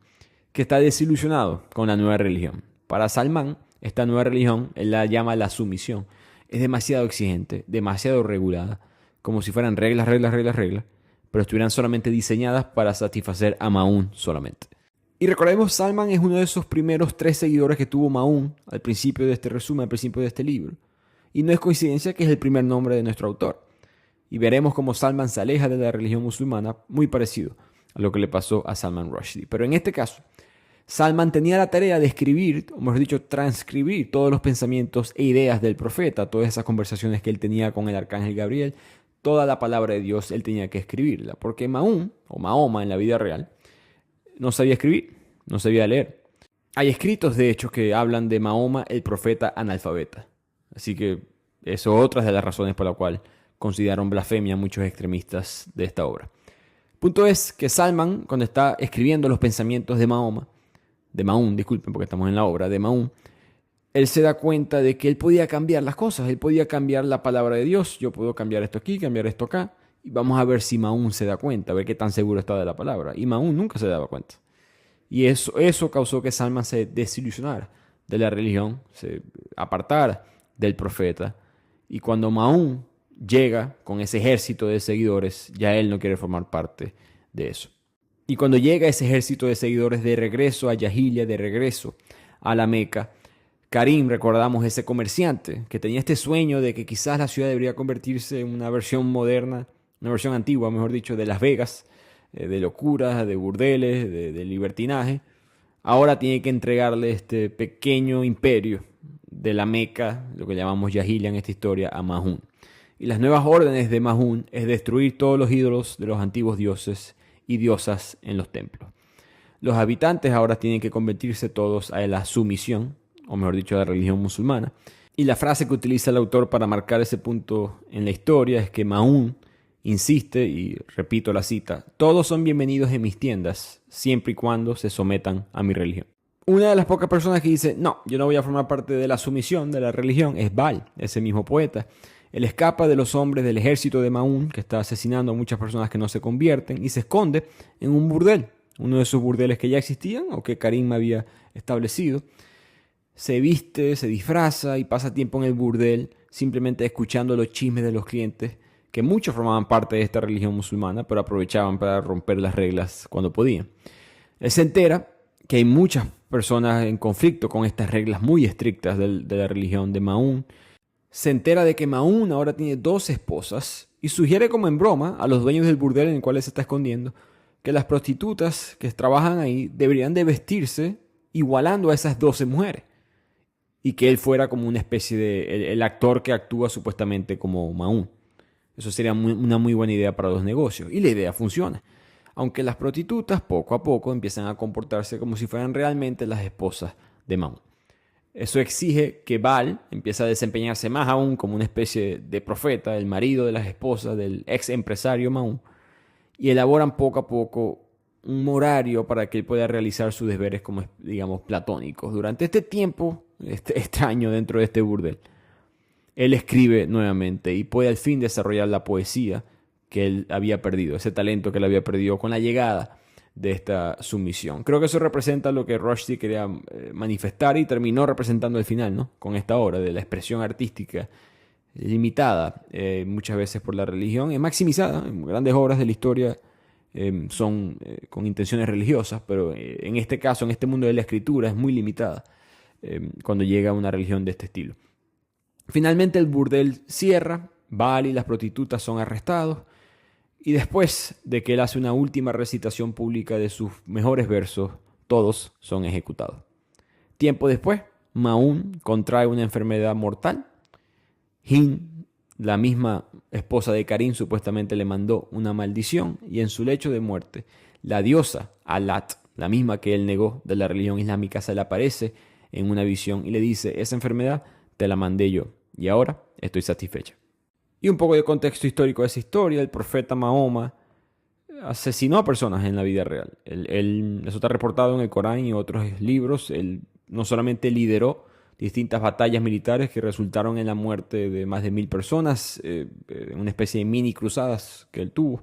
que está desilusionado con la nueva religión. Para Salmán, esta nueva religión, él la llama la sumisión, es demasiado exigente, demasiado regulada, como si fueran reglas, pero estuvieran solamente diseñadas para satisfacer a Mahón solamente. Y recordemos, Salman es uno de esos primeros 3 seguidores que tuvo Mahón al principio de este resumen, al principio de este libro. Y no es coincidencia que es el primer nombre de nuestro autor. Y veremos cómo Salman se aleja de la religión musulmana, muy parecido a lo que le pasó a Salman Rushdie. Pero en este caso, Salman tenía la tarea de escribir, o mejor dicho, transcribir todos los pensamientos e ideas del profeta, todas esas conversaciones que él tenía con el arcángel Gabriel, toda la palabra de Dios él tenía que escribirla, porque Mahón, o Mahoma en la vida real, no sabía escribir, no sabía leer. Hay escritos, de hecho, que hablan de Mahoma, el profeta analfabeta. Así que eso es otra de las razones por la cual consideraron blasfemia a muchos extremistas de esta obra. El punto es que Salman, cuando está escribiendo los pensamientos de Mahoma, de Mahón, disculpen porque estamos en la obra, de Mahón, él se da cuenta de que él podía cambiar las cosas, él podía cambiar la palabra de Dios, yo puedo cambiar esto aquí, cambiar esto acá, y vamos a ver si Mahón se da cuenta, a ver qué tan seguro está de la palabra. Y Mahón nunca se daba cuenta. Y eso causó que Salman se desilusionara de la religión, se apartara del profeta. Y cuando Mahón llega con ese ejército de seguidores, ya él no quiere formar parte de eso. Y cuando llega ese ejército de seguidores de regreso a Yahilia, de regreso a la Meca, Karim, recordamos, ese comerciante que tenía este sueño de que quizás la ciudad debería convertirse en una versión moderna, una versión antigua, mejor dicho, de Las Vegas, de locuras, de burdeles, de libertinaje. Ahora tiene que entregarle este pequeño imperio de la Meca, lo que llamamos Yahilia en esta historia, a Mahón. Y las nuevas órdenes de Mahón es destruir todos los ídolos de los antiguos dioses y diosas en los templos. Los habitantes ahora tienen que convertirse todos a la sumisión, o mejor dicho, a la religión musulmana. Y la frase que utiliza el autor para marcar ese punto en la historia es que Mahón insiste, y repito la cita, todos son bienvenidos en mis tiendas, siempre y cuando se sometan a mi religión. Una de las pocas personas que dice, no, yo no voy a formar parte de la sumisión de la religión, es Bal, ese mismo poeta. Él escapa de los hombres del ejército de Mahón, que está asesinando a muchas personas que no se convierten, y se esconde en un burdel, uno de esos burdeles que ya existían o que Karim había establecido. Se viste, se disfraza y pasa tiempo en el burdel simplemente escuchando los chismes de los clientes, que muchos formaban parte de esta religión musulmana, pero aprovechaban para romper las reglas cuando podían. Él se entera que hay muchas personas en conflicto con estas reglas muy estrictas de la religión de Mahón. Se entera de que Mahón ahora tiene 2 esposas y sugiere como en broma a los dueños del burdel en el cual él se está escondiendo que las prostitutas que trabajan ahí deberían de vestirse igualando a esas 12 mujeres. Y que él fuera como una especie de el actor que actúa supuestamente como Mahón. Eso sería una muy buena idea para los negocios. Y la idea funciona. Aunque las prostitutas poco a poco empiezan a comportarse como si fueran realmente las esposas de Mahón. Eso exige que Baal empiece a desempeñarse más aún como una especie de profeta, el marido de las esposas del ex empresario Mahón. Y elaboran poco a poco un horario para que él pueda realizar sus deberes como, digamos, platónicos. Durante este tiempo extraño dentro de este burdel, él escribe nuevamente y puede al fin desarrollar la poesía que él había perdido, ese talento que él había perdido con la llegada de esta sumisión. Creo que eso representa lo que Rushdie quería manifestar y terminó representando al final, ¿no? Con esta obra de la expresión artística limitada muchas veces por la religión, es maximizada. Grandes obras de la historia son con intenciones religiosas, pero en este caso, en este mundo de la escritura, es muy limitada cuando llega una religión de este estilo. Finalmente el burdel cierra, Baal y las prostitutas son arrestados, y después de que él hace una última recitación pública de sus mejores versos, todos son ejecutados. Tiempo después, Mahón contrae una enfermedad mortal. Hind, la misma esposa de Karim, supuestamente le mandó una maldición, y en su lecho de muerte, la diosa Alat, la misma que él negó de la religión islámica, se le aparece en una visión y le dice, esa enfermedad te la mandé yo, y ahora estoy satisfecha. Y un poco de contexto histórico de esa historia, el profeta Mahoma asesinó a personas en la vida real. Eso está reportado en el Corán y otros libros. Él no solamente lideró distintas batallas militares que resultaron en la muerte de más de 1000 personas, una especie de mini cruzadas que él tuvo.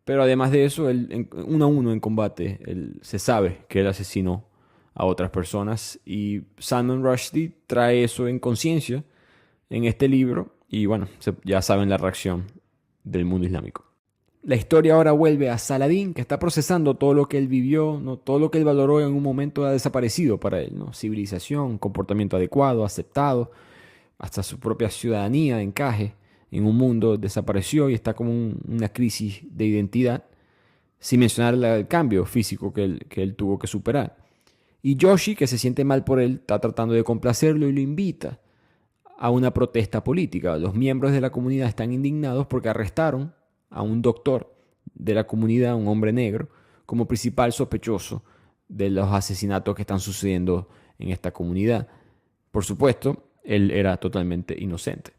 Pero además de eso, él, uno a uno en combate, se sabe que él asesinó a otras personas y Salman Rushdie trae eso en conciencia en este libro y bueno, ya saben la reacción del mundo islámico. La historia ahora vuelve a Saladín, que está procesando todo lo que él vivió, ¿no? Todo lo que él valoró en un momento ha desaparecido para él, ¿no? Civilización, comportamiento adecuado, aceptado, hasta su propia ciudadanía, encaje en un mundo desapareció y está como una crisis de identidad, sin mencionar el cambio físico que él tuvo que superar. Y Yoshi, que se siente mal por él, está tratando de complacerlo y lo invita a una protesta política. Los miembros de la comunidad están indignados porque arrestaron a un doctor de la comunidad, un hombre negro, como principal sospechoso de los asesinatos que están sucediendo en esta comunidad. Por supuesto, él era totalmente inocente.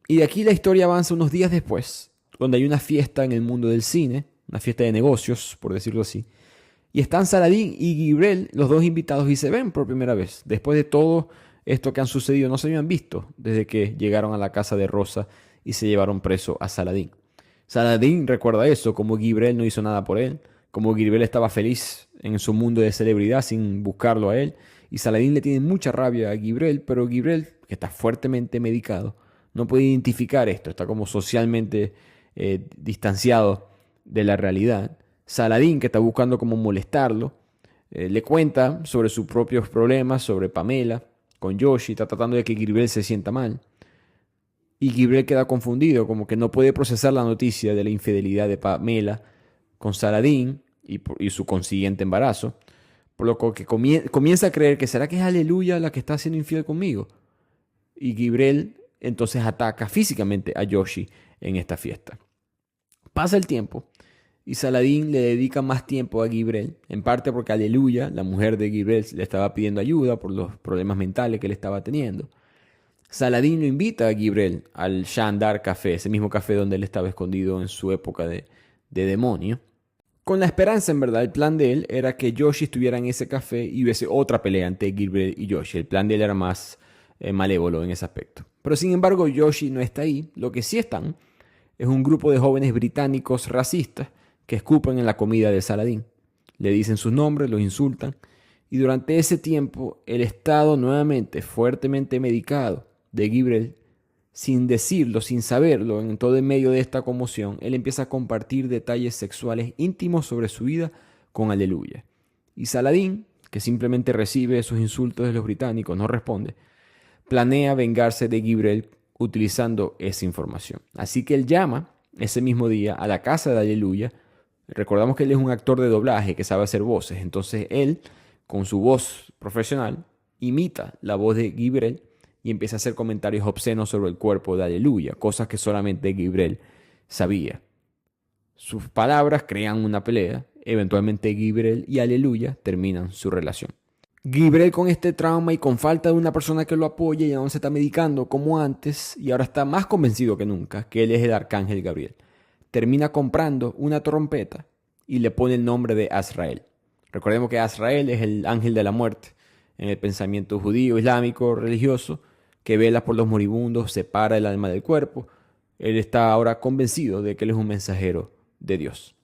Y de aquí la historia avanza unos días después, donde hay una fiesta en el mundo del cine, una fiesta de negocios, por decirlo así, y están Saladín y Gibrel, los dos invitados, y se ven por primera vez. Después de todo esto que han sucedido, no se habían visto desde que llegaron a la casa de Rosa y se llevaron preso a Saladín. Saladín recuerda eso, como Gibrel no hizo nada por él, como Gibrel estaba feliz en su mundo de celebridad sin buscarlo a él, y Saladín le tiene mucha rabia a Gibrel, pero Gibrel, que está fuertemente medicado, no puede identificar esto, está como socialmente distanciado de la realidad. Saladín, que está buscando como molestarlo, le cuenta sobre sus propios problemas, sobre Pamela, con Yoshi, está tratando de que Gibrel se sienta mal. Y Gibrel queda confundido, como que no puede procesar la noticia de la infidelidad de Pamela con Saladín y su consiguiente embarazo, por lo que comienza a creer que ¿será que es Aleluya la que está siendo infiel conmigo? Y Gibrel entonces ataca físicamente a Yoshi en esta fiesta. Pasa el tiempo y Saladín le dedica más tiempo a Gibrel, en parte porque Aleluya, la mujer de Gibrel, le estaba pidiendo ayuda por los problemas mentales que él estaba teniendo. Saladín lo invita a Gibrel al Shandar Café, ese mismo café donde él estaba escondido en su época de demonio. Con la esperanza, en verdad, el plan de él era que Yoshi estuviera en ese café y hubiese otra pelea entre Gibrel y Yoshi. El plan de él era más malévolo en ese aspecto. Pero sin embargo, Yoshi no está ahí. Lo que sí están es un grupo de jóvenes británicos racistas que escupen en la comida de Saladín. Le dicen sus nombres, los insultan. Y durante ese tiempo, el estado nuevamente fuertemente medicado de Gibrel, sin decirlo, sin saberlo, en todo en medio de esta conmoción, él empieza a compartir detalles sexuales íntimos sobre su vida con Aleluya. Y Saladín, que simplemente recibe esos insultos de los británicos, no responde, planea vengarse de Gibrel utilizando esa información. Así que él llama ese mismo día a la casa de Aleluya. Recordamos que él es un actor de doblaje que sabe hacer voces. Entonces él, con su voz profesional, imita la voz de Gibrel y empieza a hacer comentarios obscenos sobre el cuerpo de Aleluya, cosas que solamente Gibrel sabía. Sus palabras crean una pelea. Eventualmente Gibrel y Aleluya terminan su relación. Gibrel, con este trauma y con falta de una persona que lo apoye, ya no se está medicando como antes y ahora está más convencido que nunca que él es el arcángel Gabriel. Termina comprando una trompeta y le pone el nombre de Azrael. Recordemos que Azrael es el ángel de la muerte en el pensamiento judío, islámico, religioso, que vela por los moribundos, separa el alma del cuerpo. Él está ahora convencido de que él es un mensajero de Dios.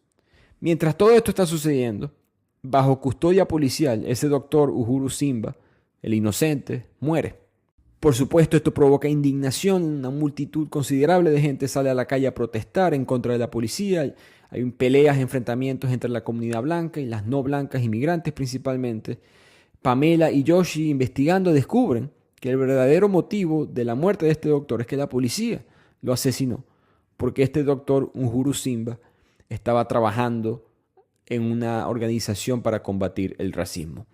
Mientras todo esto está sucediendo, bajo custodia policial, ese doctor Uhuru Simba, el inocente, muere. Por supuesto, esto provoca indignación. Una multitud considerable de gente sale a la calle a protestar en contra de la policía. Hay peleas, enfrentamientos entre la comunidad blanca y las no blancas, inmigrantes principalmente. Pamela y Yoshi, investigando, descubren que el verdadero motivo de la muerte de este doctor es que la policía lo asesinó. Porque este doctor Uhuru Simba estaba trabajando en una organización para combatir el racismo.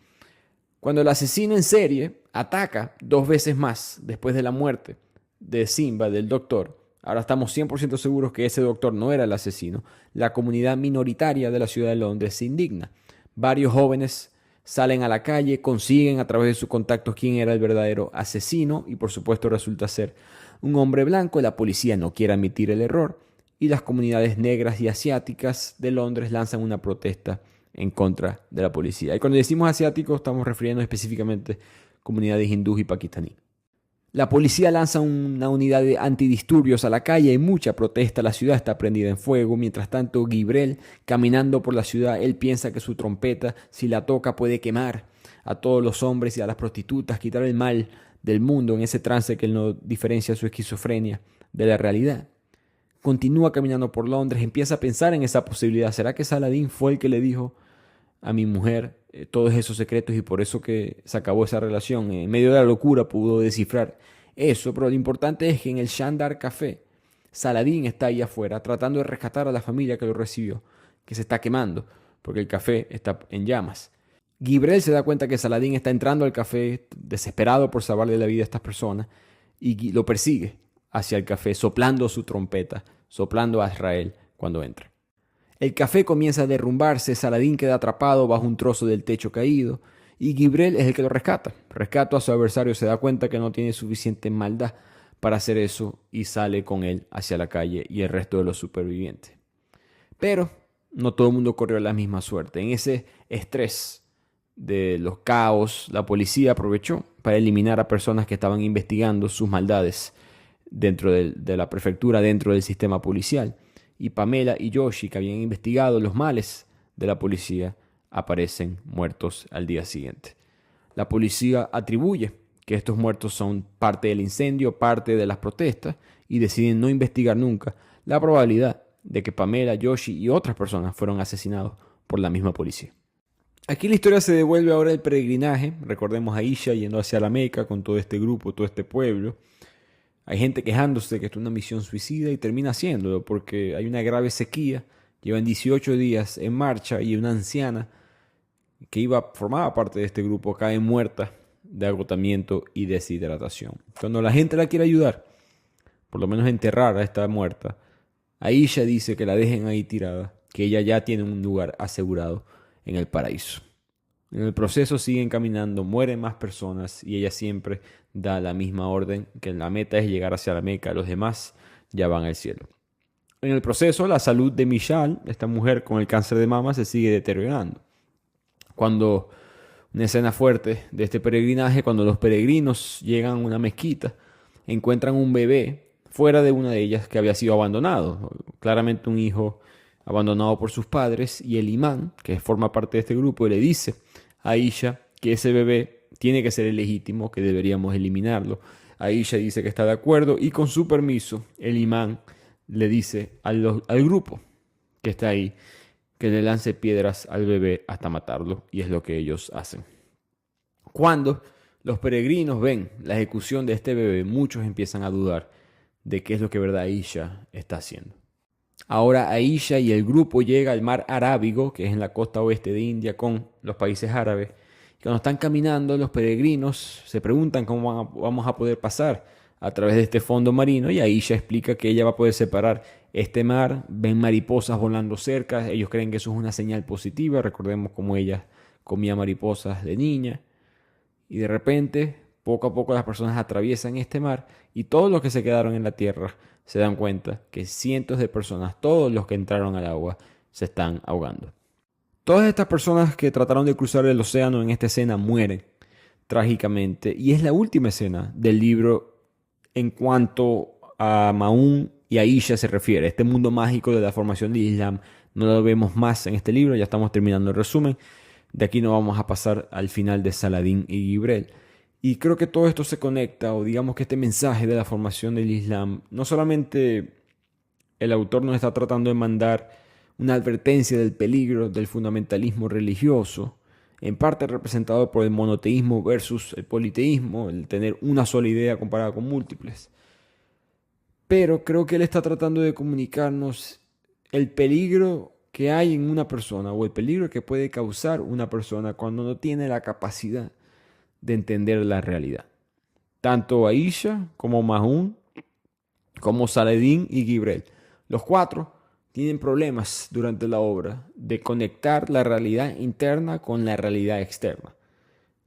Cuando el asesino en serie ataca 2 veces más después de la muerte de Simba, del doctor, ahora estamos 100% seguros que ese doctor no era el asesino, la comunidad minoritaria de la ciudad de Londres se indigna. Varios jóvenes salen a la calle, consiguen a través de sus contactos quién era el verdadero asesino y por supuesto resulta ser un hombre blanco. La policía no quiere admitir el error y las comunidades negras y asiáticas de Londres lanzan una protesta en contra de la policía. Y cuando decimos asiáticos estamos refiriendo específicamente comunidades hindúes y pakistaní. La policía lanza una unidad de antidisturbios a la calle, hay mucha protesta, la ciudad está prendida en fuego. Mientras tanto, Gibrel, caminando por la ciudad, él piensa que su trompeta, si la toca, puede quemar a todos los hombres y a las prostitutas, quitar el mal del mundo en ese trance que él no diferencia su esquizofrenia de la realidad. Continúa caminando por Londres, empieza a pensar en esa posibilidad. ¿Será que Saladín fue el que le dijo a mi mujer todos esos secretos y por eso que se acabó esa relación? En medio de la locura pudo descifrar eso, pero lo importante es que en el Shandar Café, Saladín está ahí afuera tratando de rescatar a la familia que lo recibió, que se está quemando, porque el café está en llamas. Gibrel se da cuenta que Saladín está entrando al café desesperado por salvarle la vida a estas personas y lo persigue hacia el café, soplando su trompeta, soplando a Israel cuando entra. El café comienza a derrumbarse, Saladín queda atrapado bajo un trozo del techo caído y Gibrel es el que lo rescata. Rescata a su adversario, se da cuenta que no tiene suficiente maldad para hacer eso y sale con él hacia la calle y el resto de los supervivientes. Pero no todo el mundo corrió la misma suerte. En ese estrés de los caos, la policía aprovechó para eliminar a personas que estaban investigando sus maldades dentro de la prefectura, dentro del sistema policial. Y Pamela y Yoshi, que habían investigado los males de la policía, aparecen muertos al día siguiente. La policía atribuye que estos muertos son parte del incendio, parte de las protestas, y deciden no investigar nunca la probabilidad de que Pamela, Yoshi y otras personas fueron asesinados por la misma policía. Aquí la historia se devuelve ahora al peregrinaje. Recordemos a Aisha yendo hacia la Meca con todo este grupo, todo este pueblo. Hay gente quejándose de que esto es una misión suicida y termina haciéndolo porque hay una grave sequía. Llevan 18 días en marcha y una anciana que formaba parte de este grupo cae muerta de agotamiento y deshidratación. Cuando la gente la quiere ayudar, por lo menos enterrar a esta muerta, Aisha dice que la dejen ahí tirada, que ella ya tiene un lugar asegurado en el paraíso. En el proceso siguen caminando, mueren más personas y ella siempre da la misma orden, que la meta es llegar hacia la Meca, los demás ya van al cielo. En el proceso, la salud de Mishal, esta mujer con el cáncer de mama, se sigue deteriorando. Cuando una escena fuerte de este peregrinaje, cuando los peregrinos llegan a una mezquita, encuentran un bebé fuera de una de ellas que había sido abandonado, claramente un hijo abandonado por sus padres, y el imán, que forma parte de este grupo, le dice a Aisha que ese bebé tiene que ser el legítimo, que deberíamos eliminarlo. Aisha dice que está de acuerdo y con su permiso el imán le dice al grupo que está ahí que le lance piedras al bebé hasta matarlo, y es lo que ellos hacen. Cuando los peregrinos ven la ejecución de este bebé, muchos empiezan a dudar de qué es lo que verdad Aisha está haciendo. Ahora Aisha y el grupo llega al mar Arábigo, que es en la costa oeste de India con los países árabes. Y cuando están caminando, los peregrinos se preguntan cómo vamos a poder pasar a través de este fondo marino, y Aisha explica que ella va a poder separar este mar. Ven mariposas volando cerca, ellos creen que eso es una señal positiva. Recordemos cómo ella comía mariposas de niña. Y de repente, poco a poco las personas atraviesan este mar y todos los que se quedaron en la tierra se dan cuenta que cientos de personas, todos los que entraron al agua, se están ahogando. Todas estas personas que trataron de cruzar el océano en esta escena mueren trágicamente, y es la última escena del libro en cuanto a Ma'ún y Aisha se refiere. Este mundo mágico de la formación del Islam no lo vemos más en este libro, ya estamos terminando el resumen. De aquí nos vamos a pasar al final de Saladín y Gibrel. Y creo que todo esto se conecta, o digamos que este mensaje de la formación del Islam, no solamente el autor nos está tratando de mandar una advertencia del peligro del fundamentalismo religioso, en parte representado por el monoteísmo versus el politeísmo, el tener una sola idea comparada con múltiples. Pero creo que él está tratando de comunicarnos el peligro que hay en una persona, o el peligro que puede causar una persona cuando no tiene la capacidad de entender la realidad. Tanto Aisha como Ma'ún, como Saladín y Gibrel, los cuatro tienen problemas durante la obra de conectar la realidad interna con la realidad externa.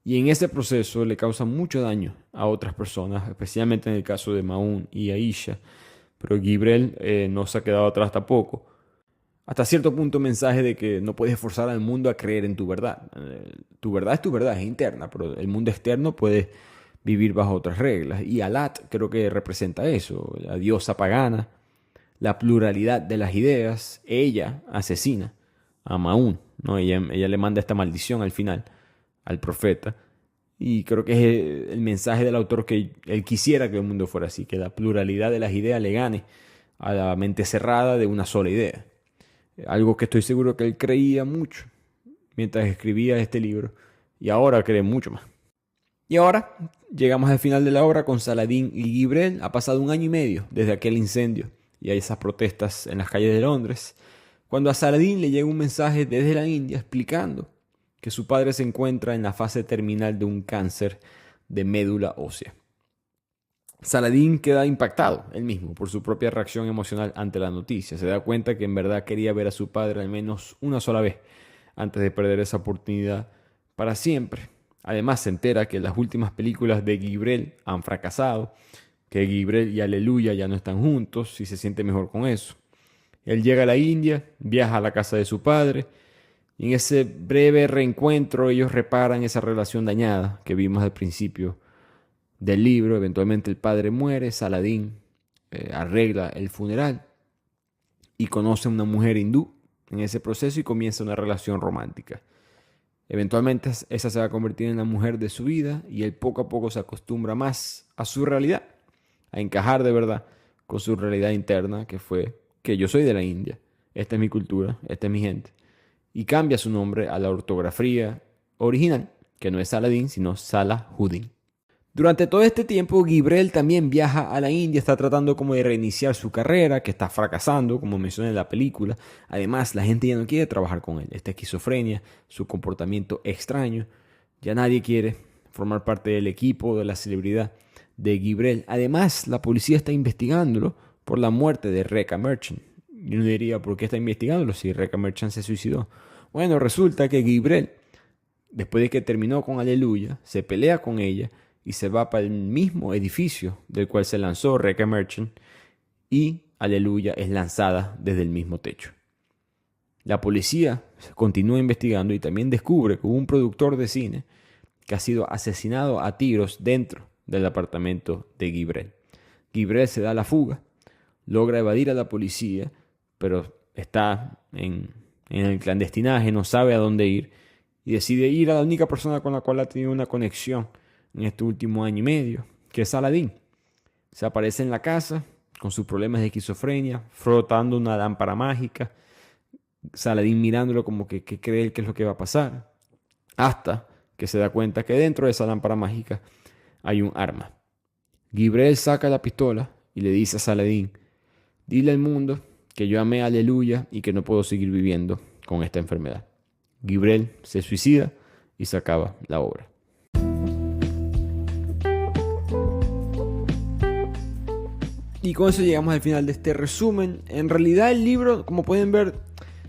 Y en ese proceso le causan mucho daño a otras personas, especialmente en el caso de Ma'ún y Aisha. Pero Gibrel no se ha quedado atrás tampoco. hasta cierto punto un mensaje de que no puedes forzar al mundo a creer en tu verdad. Tu verdad es tu verdad, es interna, pero el mundo externo puede vivir bajo otras reglas. Y Alat creo que representa eso, la diosa pagana, la pluralidad de las ideas. Ella asesina a Maún, ¿no? Ella le manda esta maldición al final al profeta. Y creo que es el mensaje del autor que él quisiera que el mundo fuera así, que la pluralidad de las ideas le gane a la mente cerrada de una sola idea. Algo que estoy seguro que él creía mucho mientras escribía este libro y ahora cree mucho más. Y ahora llegamos al final de la obra con Saladín y Gibrel. Ha pasado 1 año y medio desde aquel incendio y hay esas protestas en las calles de Londres, cuando a Saladín le llega un mensaje desde la India explicando que su padre se encuentra en la fase terminal de un cáncer de médula ósea. Saladín queda impactado él mismo por su propia reacción emocional ante la noticia. Se da cuenta que en verdad quería ver a su padre al menos una sola vez antes de perder esa oportunidad para siempre. Además se entera que las últimas películas de Gibrel han fracasado, que Gibrel y Aleluya ya no están juntos y se siente mejor con eso. Él llega a la India, viaja a la casa de su padre y en ese breve reencuentro ellos reparan esa relación dañada que vimos al principio del libro. Eventualmente el padre muere, Saladín arregla el funeral y conoce a una mujer hindú en ese proceso y comienza una relación romántica. Eventualmente esa se va a convertir en la mujer de su vida y él poco a poco se acostumbra más a su realidad, a encajar de verdad con su realidad interna, que fue que yo soy de la India, esta es mi cultura, esta es mi gente, y cambia su nombre a la ortografía original, que no es Saladín, sino Salahuddin. Durante todo este tiempo, Gibrel también viaja a la India, está tratando como de reiniciar su carrera, que está fracasando, como menciona en la película. Además, la gente ya no quiere trabajar con él. Esta esquizofrenia, su comportamiento extraño, ya nadie quiere formar parte del equipo, de la celebridad de Gibrel. Además, la policía está investigándolo por la muerte de Rekha Merchant. Yo no diría por qué está investigándolo si Rekha Merchant se suicidó. Bueno, resulta que Gibrel, después de que terminó con Aleluya, se pelea con ella y se va para el mismo edificio del cual se lanzó Rekha Merchant y Aleluya es lanzada desde el mismo techo. La policía continúa investigando y también descubre que hubo un productor de cine que ha sido asesinado a tiros dentro del apartamento de Gibrel. Gibrel se da a la fuga, logra evadir a la policía, pero está en el clandestinaje, no sabe a dónde ir y decide ir a la única persona con la cual ha tenido una conexión en este último año y medio, que es Saladín. Se aparece en la casa con sus problemas de esquizofrenia, frotando una lámpara mágica, Saladín mirándolo como que cree que es lo que va a pasar, hasta que se da cuenta que dentro de esa lámpara mágica hay un arma. Gibrel saca la pistola y le dice a Saladín: dile al mundo que yo amé a Aleluya y que no puedo seguir viviendo con esta enfermedad. Gibrel se suicida y se acaba la obra. Y con eso llegamos al final de este resumen. En realidad el libro, como pueden ver,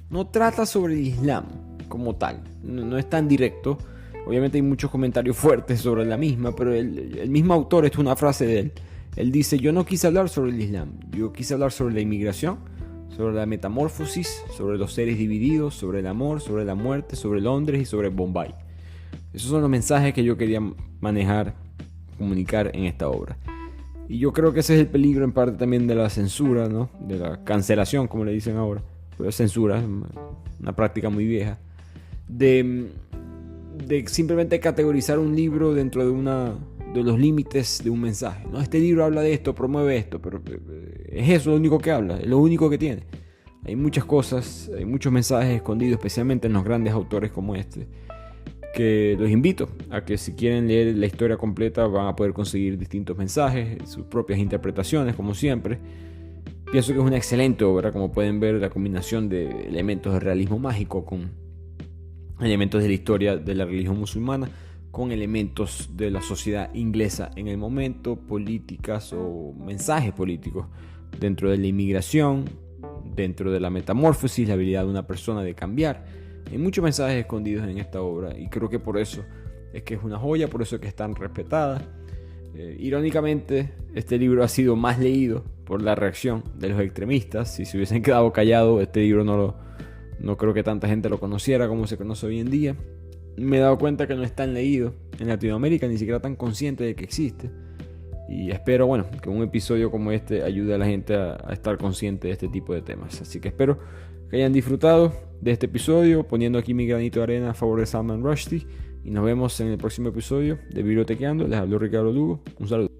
no trata sobre el Islam como tal. No es tan directo. Obviamente hay muchos comentarios fuertes sobre la misma, pero el mismo autor, esto es una frase de él. Él dice: yo no quise hablar sobre el Islam, yo quise hablar sobre la inmigración, sobre la metamorfosis, sobre los seres divididos, sobre el amor, sobre la muerte, sobre Londres y sobre Bombay. Esos son los mensajes que yo quería manejar, comunicar en esta obra. Y yo creo que ese es el peligro en parte también de la censura, ¿no? De la cancelación, como le dicen ahora. Pero es censura, es una práctica muy vieja. De simplemente categorizar un libro dentro de los límites de un mensaje, ¿no? Este libro habla de esto, promueve esto, pero es eso lo único que habla, es lo único que tiene. Hay muchas cosas, hay muchos mensajes escondidos, especialmente en los grandes autores como este, que los invito a que si quieren leer la historia completa van a poder conseguir distintos mensajes, sus propias interpretaciones, como siempre. Pienso que es una excelente obra, como pueden ver, la combinación de elementos de realismo mágico con elementos de la historia de la religión musulmana, con elementos de la sociedad inglesa en el momento, políticas o mensajes políticos dentro de la inmigración, dentro de la metamorfosis, la habilidad de una persona de cambiar. Hay muchos mensajes escondidos en esta obra y creo que por eso es que es una joya, por eso es que es tan respetada. Irónicamente, este libro ha sido más leído por la reacción de los extremistas. Si se hubiesen quedado callados, este libro no creo que tanta gente lo conociera como se conoce hoy en día. Me he dado cuenta que no es tan leído en Latinoamérica, ni siquiera tan consciente de que existe. Y espero, bueno, que un episodio como este ayude a la gente a estar consciente de este tipo de temas. Así que espero que hayan disfrutado de este episodio, poniendo aquí mi granito de arena a favor de Salman Rushdie. Y nos vemos en el próximo episodio de Bibliotequeando. Les habló Ricardo Lugo. Un saludo.